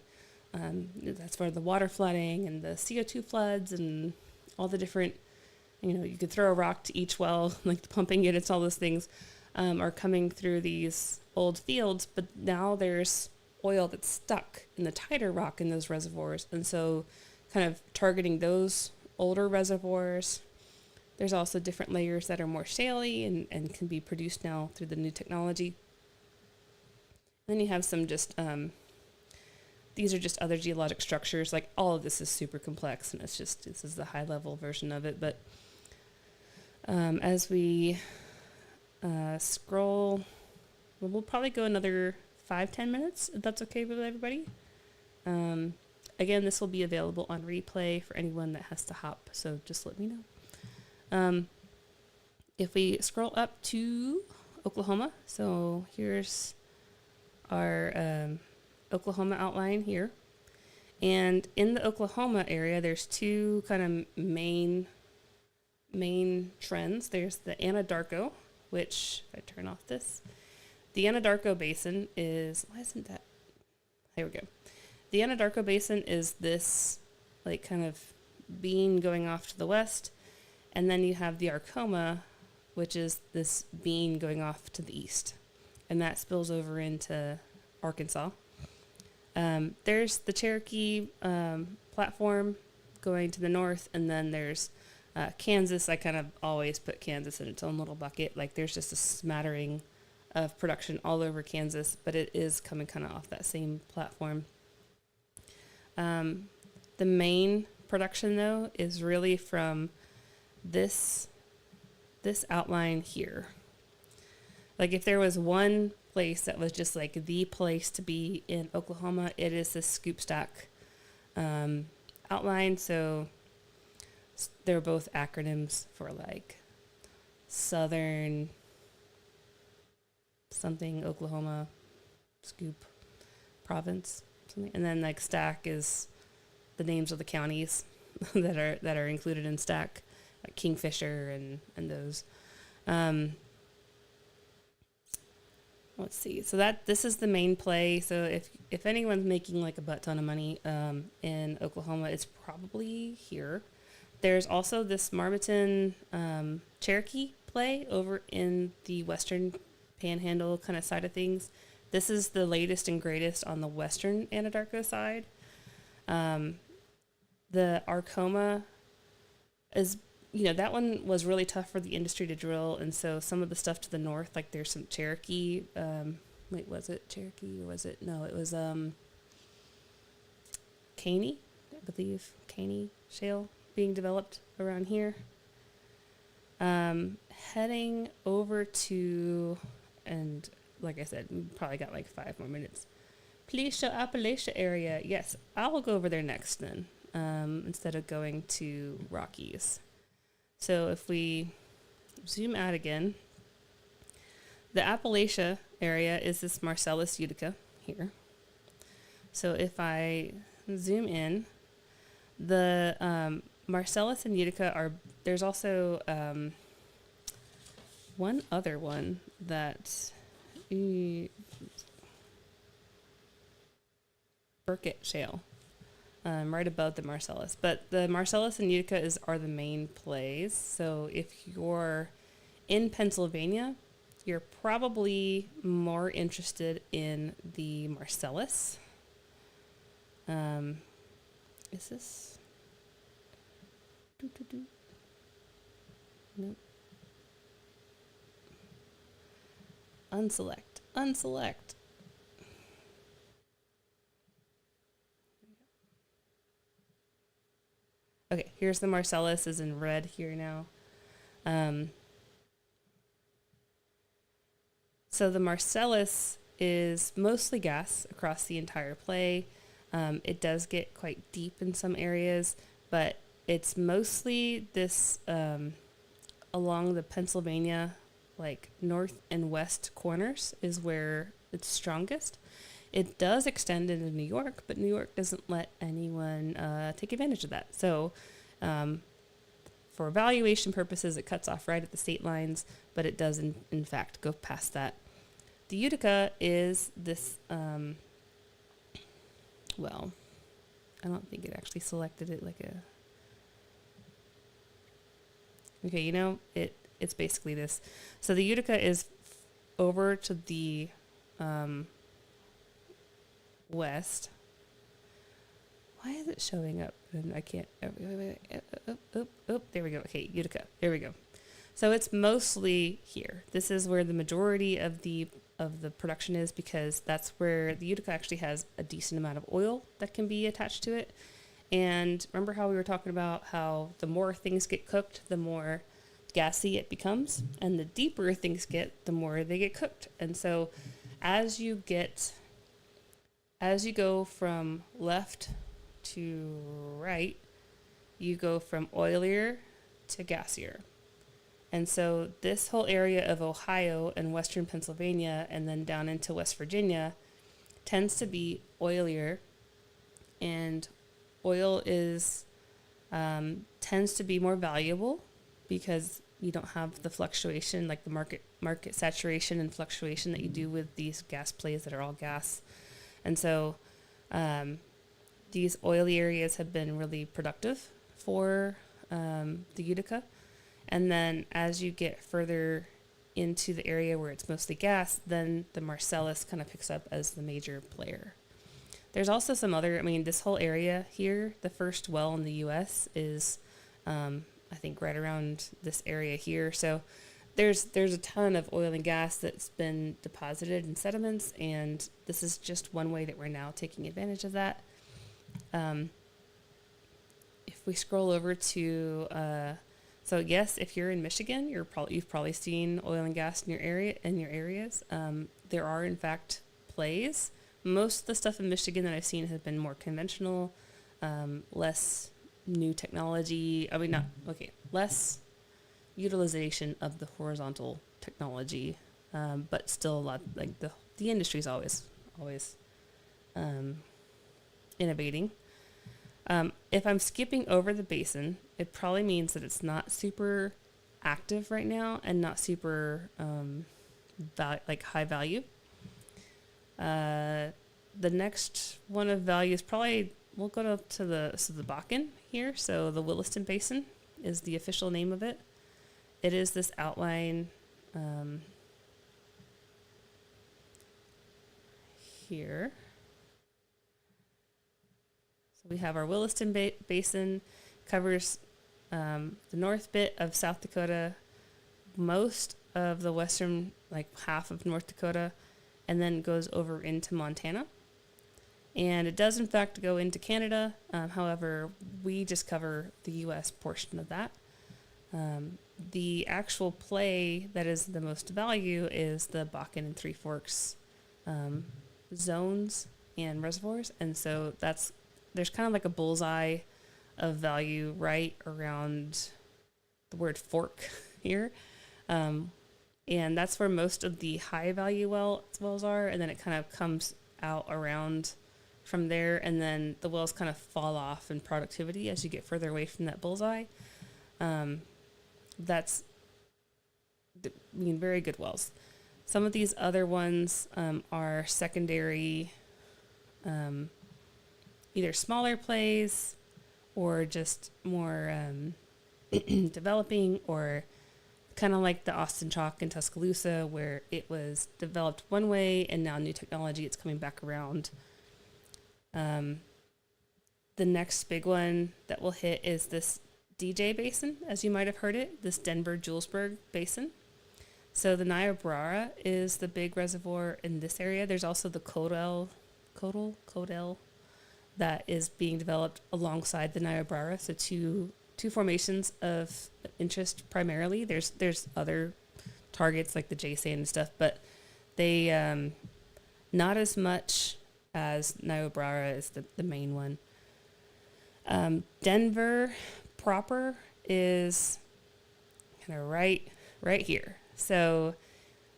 that's for the water flooding and the CO2 floods and all the different, you could throw a rock to each well, like the pumping units, all those things are coming through these old fields, but now there's oil that's stuck in the tighter rock in those reservoirs, and so kind of targeting those older reservoirs. There's also different layers that are more shaley and can be produced now through the new technology. Then you have some just, these are just other geologic structures. Like all of this is super complex, and this is the high level version of it. But as we scroll, we'll probably go another 5-10 minutes, if that's okay with everybody. Again, this will be available on replay for anyone that has to hop, so just let me know. If we scroll up to Oklahoma, so here's our Oklahoma outline here. And in the Oklahoma area, there's two kind of main trends. There's the Anadarko, which, if I turn off this, the Anadarko Basin is, why isn't that? Here we go. The Anadarko Basin is this like kind of bean going off to the west, and then you have the Arkoma, which is this bean going off to the east, and that spills over into Arkansas. There's the Cherokee platform going to the north, and then there's Kansas. I kind of always put Kansas in its own little bucket. Like there's just a smattering of production all over Kansas, but it is coming kind of off that same platform. The main production, though, is really from this outline here. Like if there was one place that was just like the place to be in Oklahoma, it is this scoop stack outline. So they're both acronyms for like Southern something Oklahoma scoop province something, and then like stack is the names of the counties that are included in stack, like Kingfisher and those. Let's see. So this is the main play. So if anyone's making like a butt ton of money in Oklahoma, it's probably here. There's also this Marmaton Cherokee play over in the western panhandle kind of side of things. This is the latest and greatest on the western Anadarko side. The Arkoma is, that one was really tough for the industry to drill, and so some of the stuff to the north, like there's some Cherokee, was it Cherokee or was it, no, it was Caney, I believe, Caney shale being developed around here. Heading over to, and like I said, we probably got like 5 more minutes. Pleasure Appalachia area. Yes, I'll go over there next then, instead of going to Rockies. So if we zoom out again, the Appalachia area is this Marcellus Utica here. So if I zoom in, the Marcellus and Utica there's also one other one that Burkett Shale, right above the Marcellus. But the Marcellus and Utica are the main plays. So if you're in Pennsylvania, you're probably more interested in the Marcellus. Is this? Nope. Unselect. Okay, here's the Marcellus is in red here now. So the Marcellus is mostly gas across the entire play. It does get quite deep in some areas, but it's mostly this along the Pennsylvania, like north and west corners is where it's strongest. It does extend into New York, but New York doesn't let anyone take advantage of that. So, for valuation purposes, it cuts off right at the state lines, but it does, in fact, go past that. The Utica is this, well, I don't think it actually selected it like a... Okay, it's basically this. So the Utica is over to the west. Why is it showing up? And I can't. Wait. There we go. Okay, Utica. There we go. So it's mostly here. This is where the majority of the production is, because that's where the Utica actually has a decent amount of oil that can be attached to it. And remember how we were talking about how the more things get cooked, the more gassy it becomes, and the deeper things get, the more they get cooked. And so as you go from left to right, you go from oilier to gassier. And so this whole area of Ohio and western Pennsylvania and then down into West Virginia tends to be oilier, and oil tends to be more valuable because you don't have the fluctuation, like the market saturation and fluctuation that you do with these gas plays that are all gas. And so these oily areas have been really productive for the Utica. And then as you get further into the area where it's mostly gas, then the Marcellus kind of picks up as the major player. There's also some other, this whole area here, the first well in the U.S. is, I think, right around this area here. So there's a ton of oil and gas that's been deposited in sediments, and this is just one way that we're now taking advantage of that. If we scroll over to, so yes, if you're in Michigan, you've probably seen oil and gas in your areas. There are, in fact, plays. Most of the stuff in Michigan that I've seen has been more conventional, less new technology. Less utilization of the horizontal technology, but still a lot, like the industry's always innovating. If I'm skipping over the basin, it probably means that it's not super active right now and not super high value. The next one of value is probably, we'll go to the Bakken here. So the Williston Basin is the official name of it. It is this outline here. So we have our Williston Basin, covers the north bit of South Dakota, most of the western, like half of North Dakota, and then goes over into Montana. And it does, in fact, go into Canada. However, we just cover the U.S. portion of that. The actual play that is the most value is the Bakken and Three Forks zones and reservoirs. And so there's kind of like a bullseye of value right around the word fork here. And that's where most of the high value wells are. And then it kind of comes out around from there. And then the wells kind of fall off in productivity as you get further away from that bullseye. That's very good wells. Some of these other ones are secondary, either smaller plays or just more developing, or kind of like the Austin Chalk in Tuscaloosa, where it was developed one way and now new technology, it's coming back around. The next big one that we'll hit is this DJ Basin, as you might have heard it, this Denver-Julesburg Basin. So the Niobrara is the big reservoir in this area. There's also the Codell that is being developed alongside the Niobrara. So two formations of interest primarily. There's other targets like the J sand and stuff, but they not as much as Niobrara is the main one. Denver proper is kind of right here. So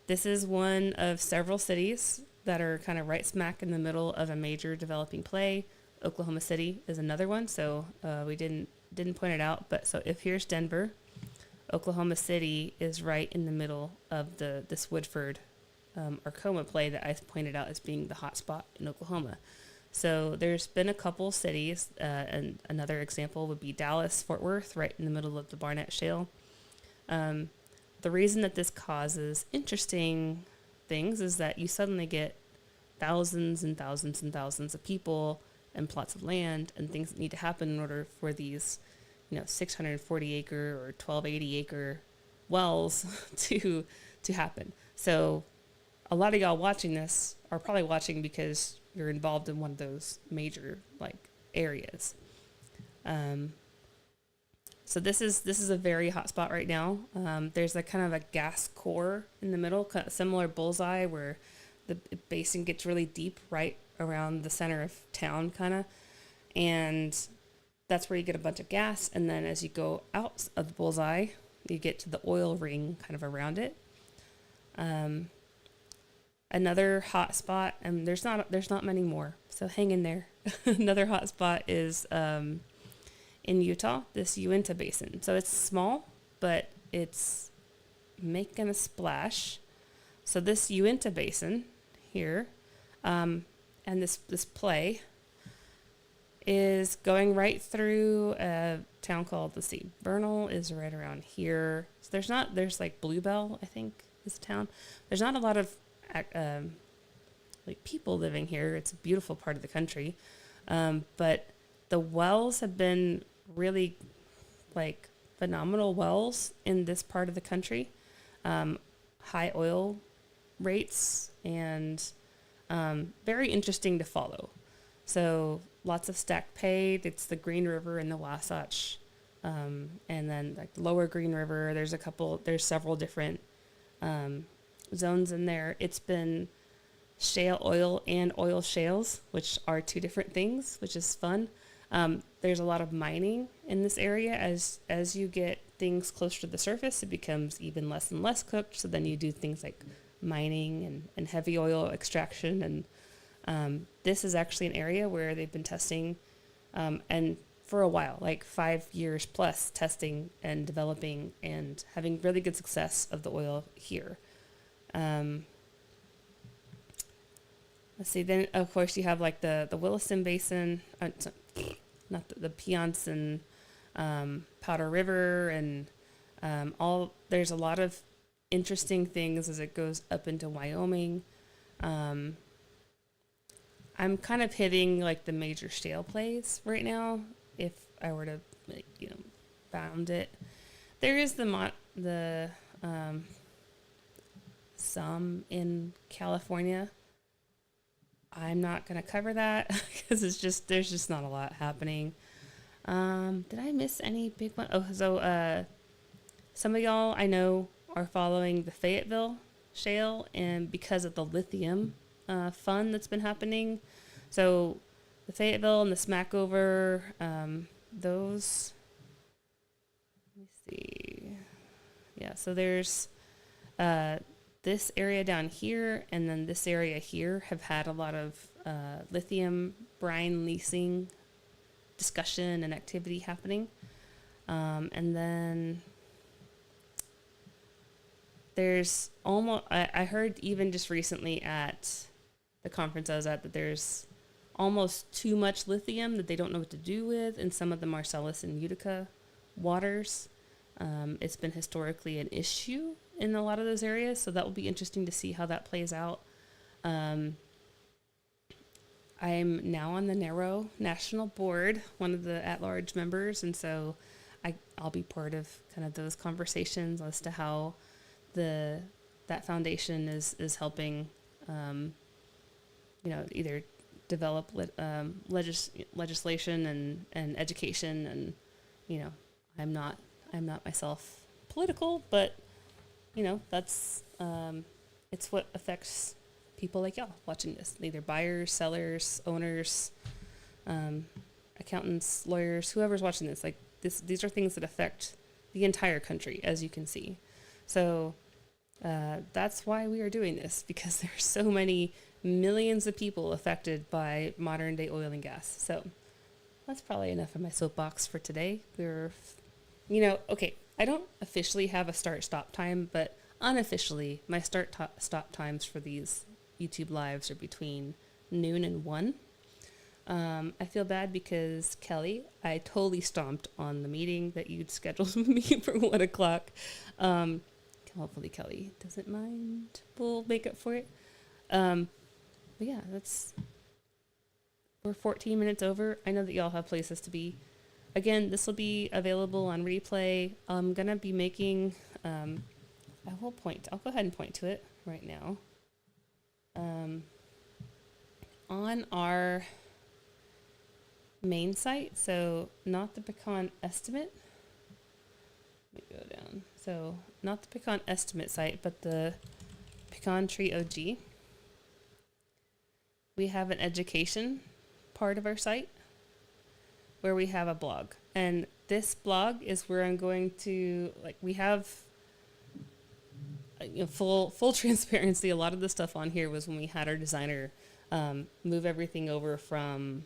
this is one of several cities that are kind of right smack in the middle of a major developing play. Oklahoma City is another one, so we didn't point it out. But so if here's Denver, Oklahoma City is right in the middle of this Woodford Arcoma play that I pointed out as being the hot spot in Oklahoma. So there's been a couple cities, and another example would be Dallas, Fort Worth, right in the middle of the Barnett Shale. The reason that this causes interesting things is that you suddenly get thousands and thousands and thousands of people and plots of land and things that need to happen in order for these, 640 acre or 1280 acre wells to happen. So a lot of y'all watching this are probably watching because you're involved in one of those major areas. So this is a very hot spot right now. There's a kind of a gas core in the middle, kind of similar bullseye where the basin gets really deep right around the center of town, kind of, and that's where you get a bunch of gas. And then as you go out of the bullseye, you get to the oil ring kind of around it. Another hot spot, and there's not many more, so hang in there. Another hot spot is in Utah, this Uinta Basin. So it's small, but it's making a splash. So this Uinta Basin here, and this play is going right through a town called, Vernal is right around here. So there's like Bluebell, I think, is the town. There's not a lot of people living here. It's a beautiful part of the country, but the wells have been really phenomenal wells in this part of the country. High oil rates and very interesting to follow. So lots of stacked pay. It's the Green River and the Wasatch, and then Lower Green River. There's several different zones in there. It's been shale oil and oil shales, which are two different things, which is fun. There's a lot of mining in this area. As you get things closer to the surface, it becomes even less and less cooked. So then you do things like mining and heavy oil extraction. And this is actually an area where they've been testing, and for a while, 5 years plus, testing and developing and having really good success of the oil here. Let's see. Then of course you have the Williston Basin, not the Piceance and Powder River, and there's a lot of interesting things as it goes up into Wyoming. I'm kind of hitting the major shale plays right now. If I were to bound it, there is the some in California. I'm not going to cover that because there's just not a lot happening. Did I miss any big one? Oh, so some of y'all I know are following the Fayetteville shale, and because of the lithium fun that's been happening. So the Fayetteville and the Smackover, those, let me see. Yeah, so there's this area down here, and then this area here have had a lot of lithium brine leasing discussion and activity happening. And then there's I heard even just recently at the conference I was at that there's almost too much lithium that they don't know what to do with in some of the Marcellus and Utica waters. It's been historically an issue in a lot of those areas, so that will be interesting to see how that plays out. I'm now on the Narrow National Board, one of the at-large members, and so I'll be part of kind of those conversations as to how that foundation is helping, either develop legislation and education, and I'm not myself political, but that's it's what affects people like y'all watching this, either buyers, sellers, owners, accountants, lawyers, whoever's watching this. Like these are things that affect the entire country, as you can see. So that's why we are doing this, because there's so many millions of people affected by modern day oil and gas. So that's probably enough of my soapbox for today. Okay, I don't officially have a start-stop time, but unofficially, my stop times for these YouTube lives are between noon and 1. I feel bad because Kelly, I totally stomped on the meeting that you'd scheduled with me for 1 o'clock. Hopefully Kelly doesn't mind. We'll make up for it. But yeah, we're 14 minutes over. I know that y'all have places to be. Again, this will be available on replay. I'm going to be making, I'll go ahead and point to it right now. On our main site, so not the pecan estimate. Let me go down. So not the pecan estimate site, but the pecan tree OG. We have an education part of our site where we have a blog. And this blog is where I'm going to, we have full transparency. A lot of the stuff on here was when we had our designer move everything over from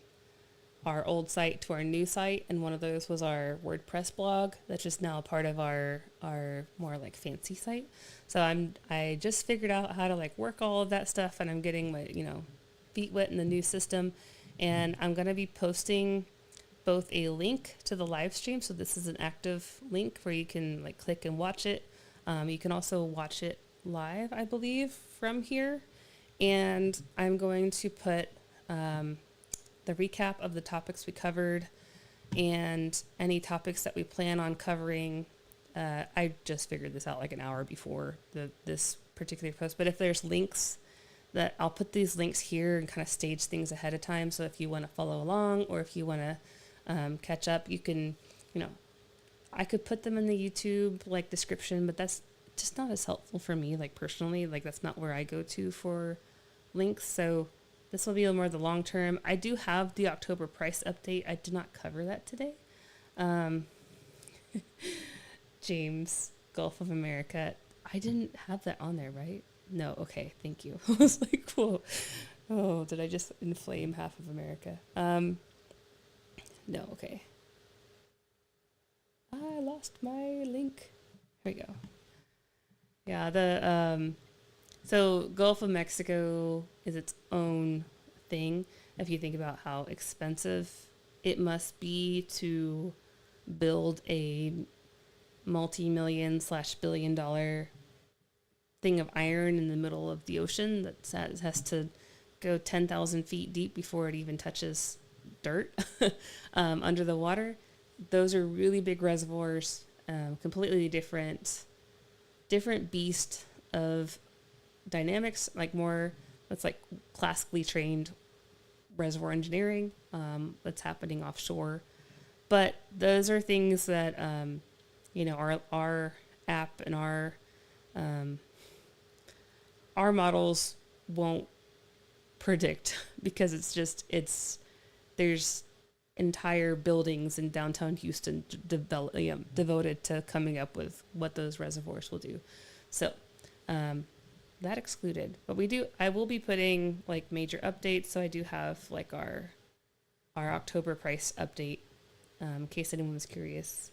our old site to our new site, and one of those was our WordPress blog that's just now a part of our more fancy site. So I just figured out how to work all of that stuff, and I'm getting my feet wet in the new system, and I'm going to be posting both a link to the live stream, so this is an active link where you can click and watch it. You can also watch it live, I believe, from here, and I'm going to put the recap of the topics we covered and any topics that we plan on covering. I just figured this out an hour before this particular post, but if there's links, that I'll put these links here and kind of stage things ahead of time. So if you want to follow along, or if you want to catch up, you can, I could put them in the YouTube description, but that's just not as helpful for me, personally. That's not where I go to for links. So this will be a more the long term. I do have the October price update. I did not cover that today. James, Gulf of America. I didn't have that on there, right? No. Okay. Thank you. I was like, whoa. Oh, did I just inflame half of America? No. Okay. I lost my link. Here we go. Yeah. So Gulf of Mexico is its own thing. If you think about how expensive it must be to build a multi-million/billion-dollar thing of iron in the middle of the ocean that has to go 10,000 feet deep before it even touches dirt under the water. Those are really big reservoirs, completely different beast of dynamics, that's classically trained reservoir engineering that's happening offshore. But those are things that our app and our models won't predict, because there's entire buildings in downtown Houston devoted to coming up with what those reservoirs will do. So that excluded, but I will be putting major updates. So I do have our October price update, in case anyone was curious.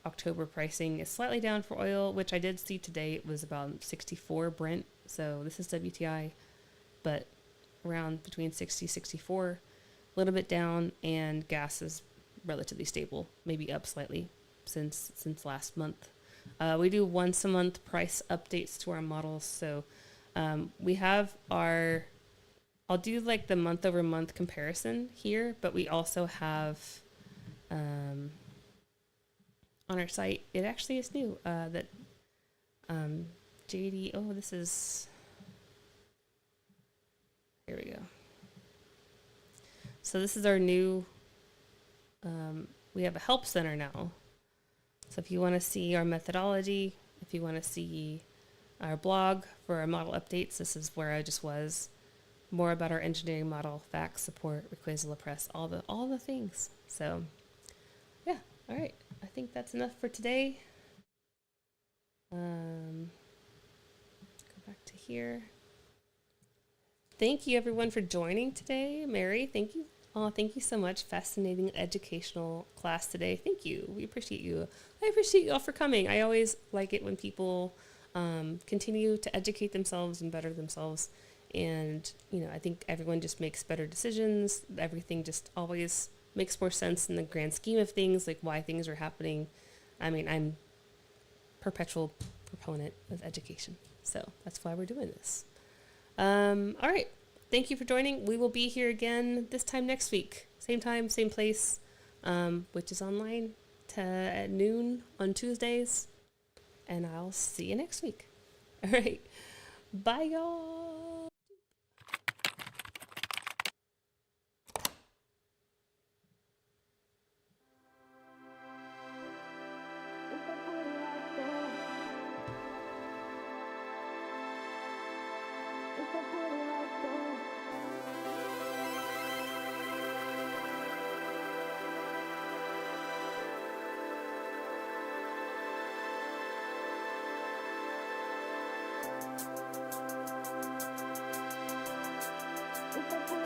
October pricing is slightly down for oil, which I did see today. It was about 64 Brent. So this is WTI, but around between 60, 64, a little bit down, and gas is relatively stable, maybe up slightly since last month. We do once a month price updates to our models. So we have I'll do the month over month comparison here, but we also have on our site, it actually is new, that JD, here we go. So this is our new, we have a help center now. So if you want to see our methodology, if you want to see our blog for our model updates, this is where I just was. More about our engineering model, FAQs, support, appraisal, press, all the things. So, yeah, all right. I think that's enough for today. Go back to here. Thank you everyone for joining today. Mary, thank you. Oh, thank you so much. Fascinating educational class today. Thank you. We appreciate you. I appreciate you all for coming. I always like it when people continue to educate themselves and better themselves. And, you know, I think everyone just makes better decisions. Everything just always makes more sense in the grand scheme of things, like why things are happening. I mean, I'm perpetual proponent of education. So that's why we're doing this. All right. Thank you for joining. We will be here again this time next week. Same time, same place, which is online at noon on Tuesdays. And I'll see you next week. All right. Bye, y'all. It's a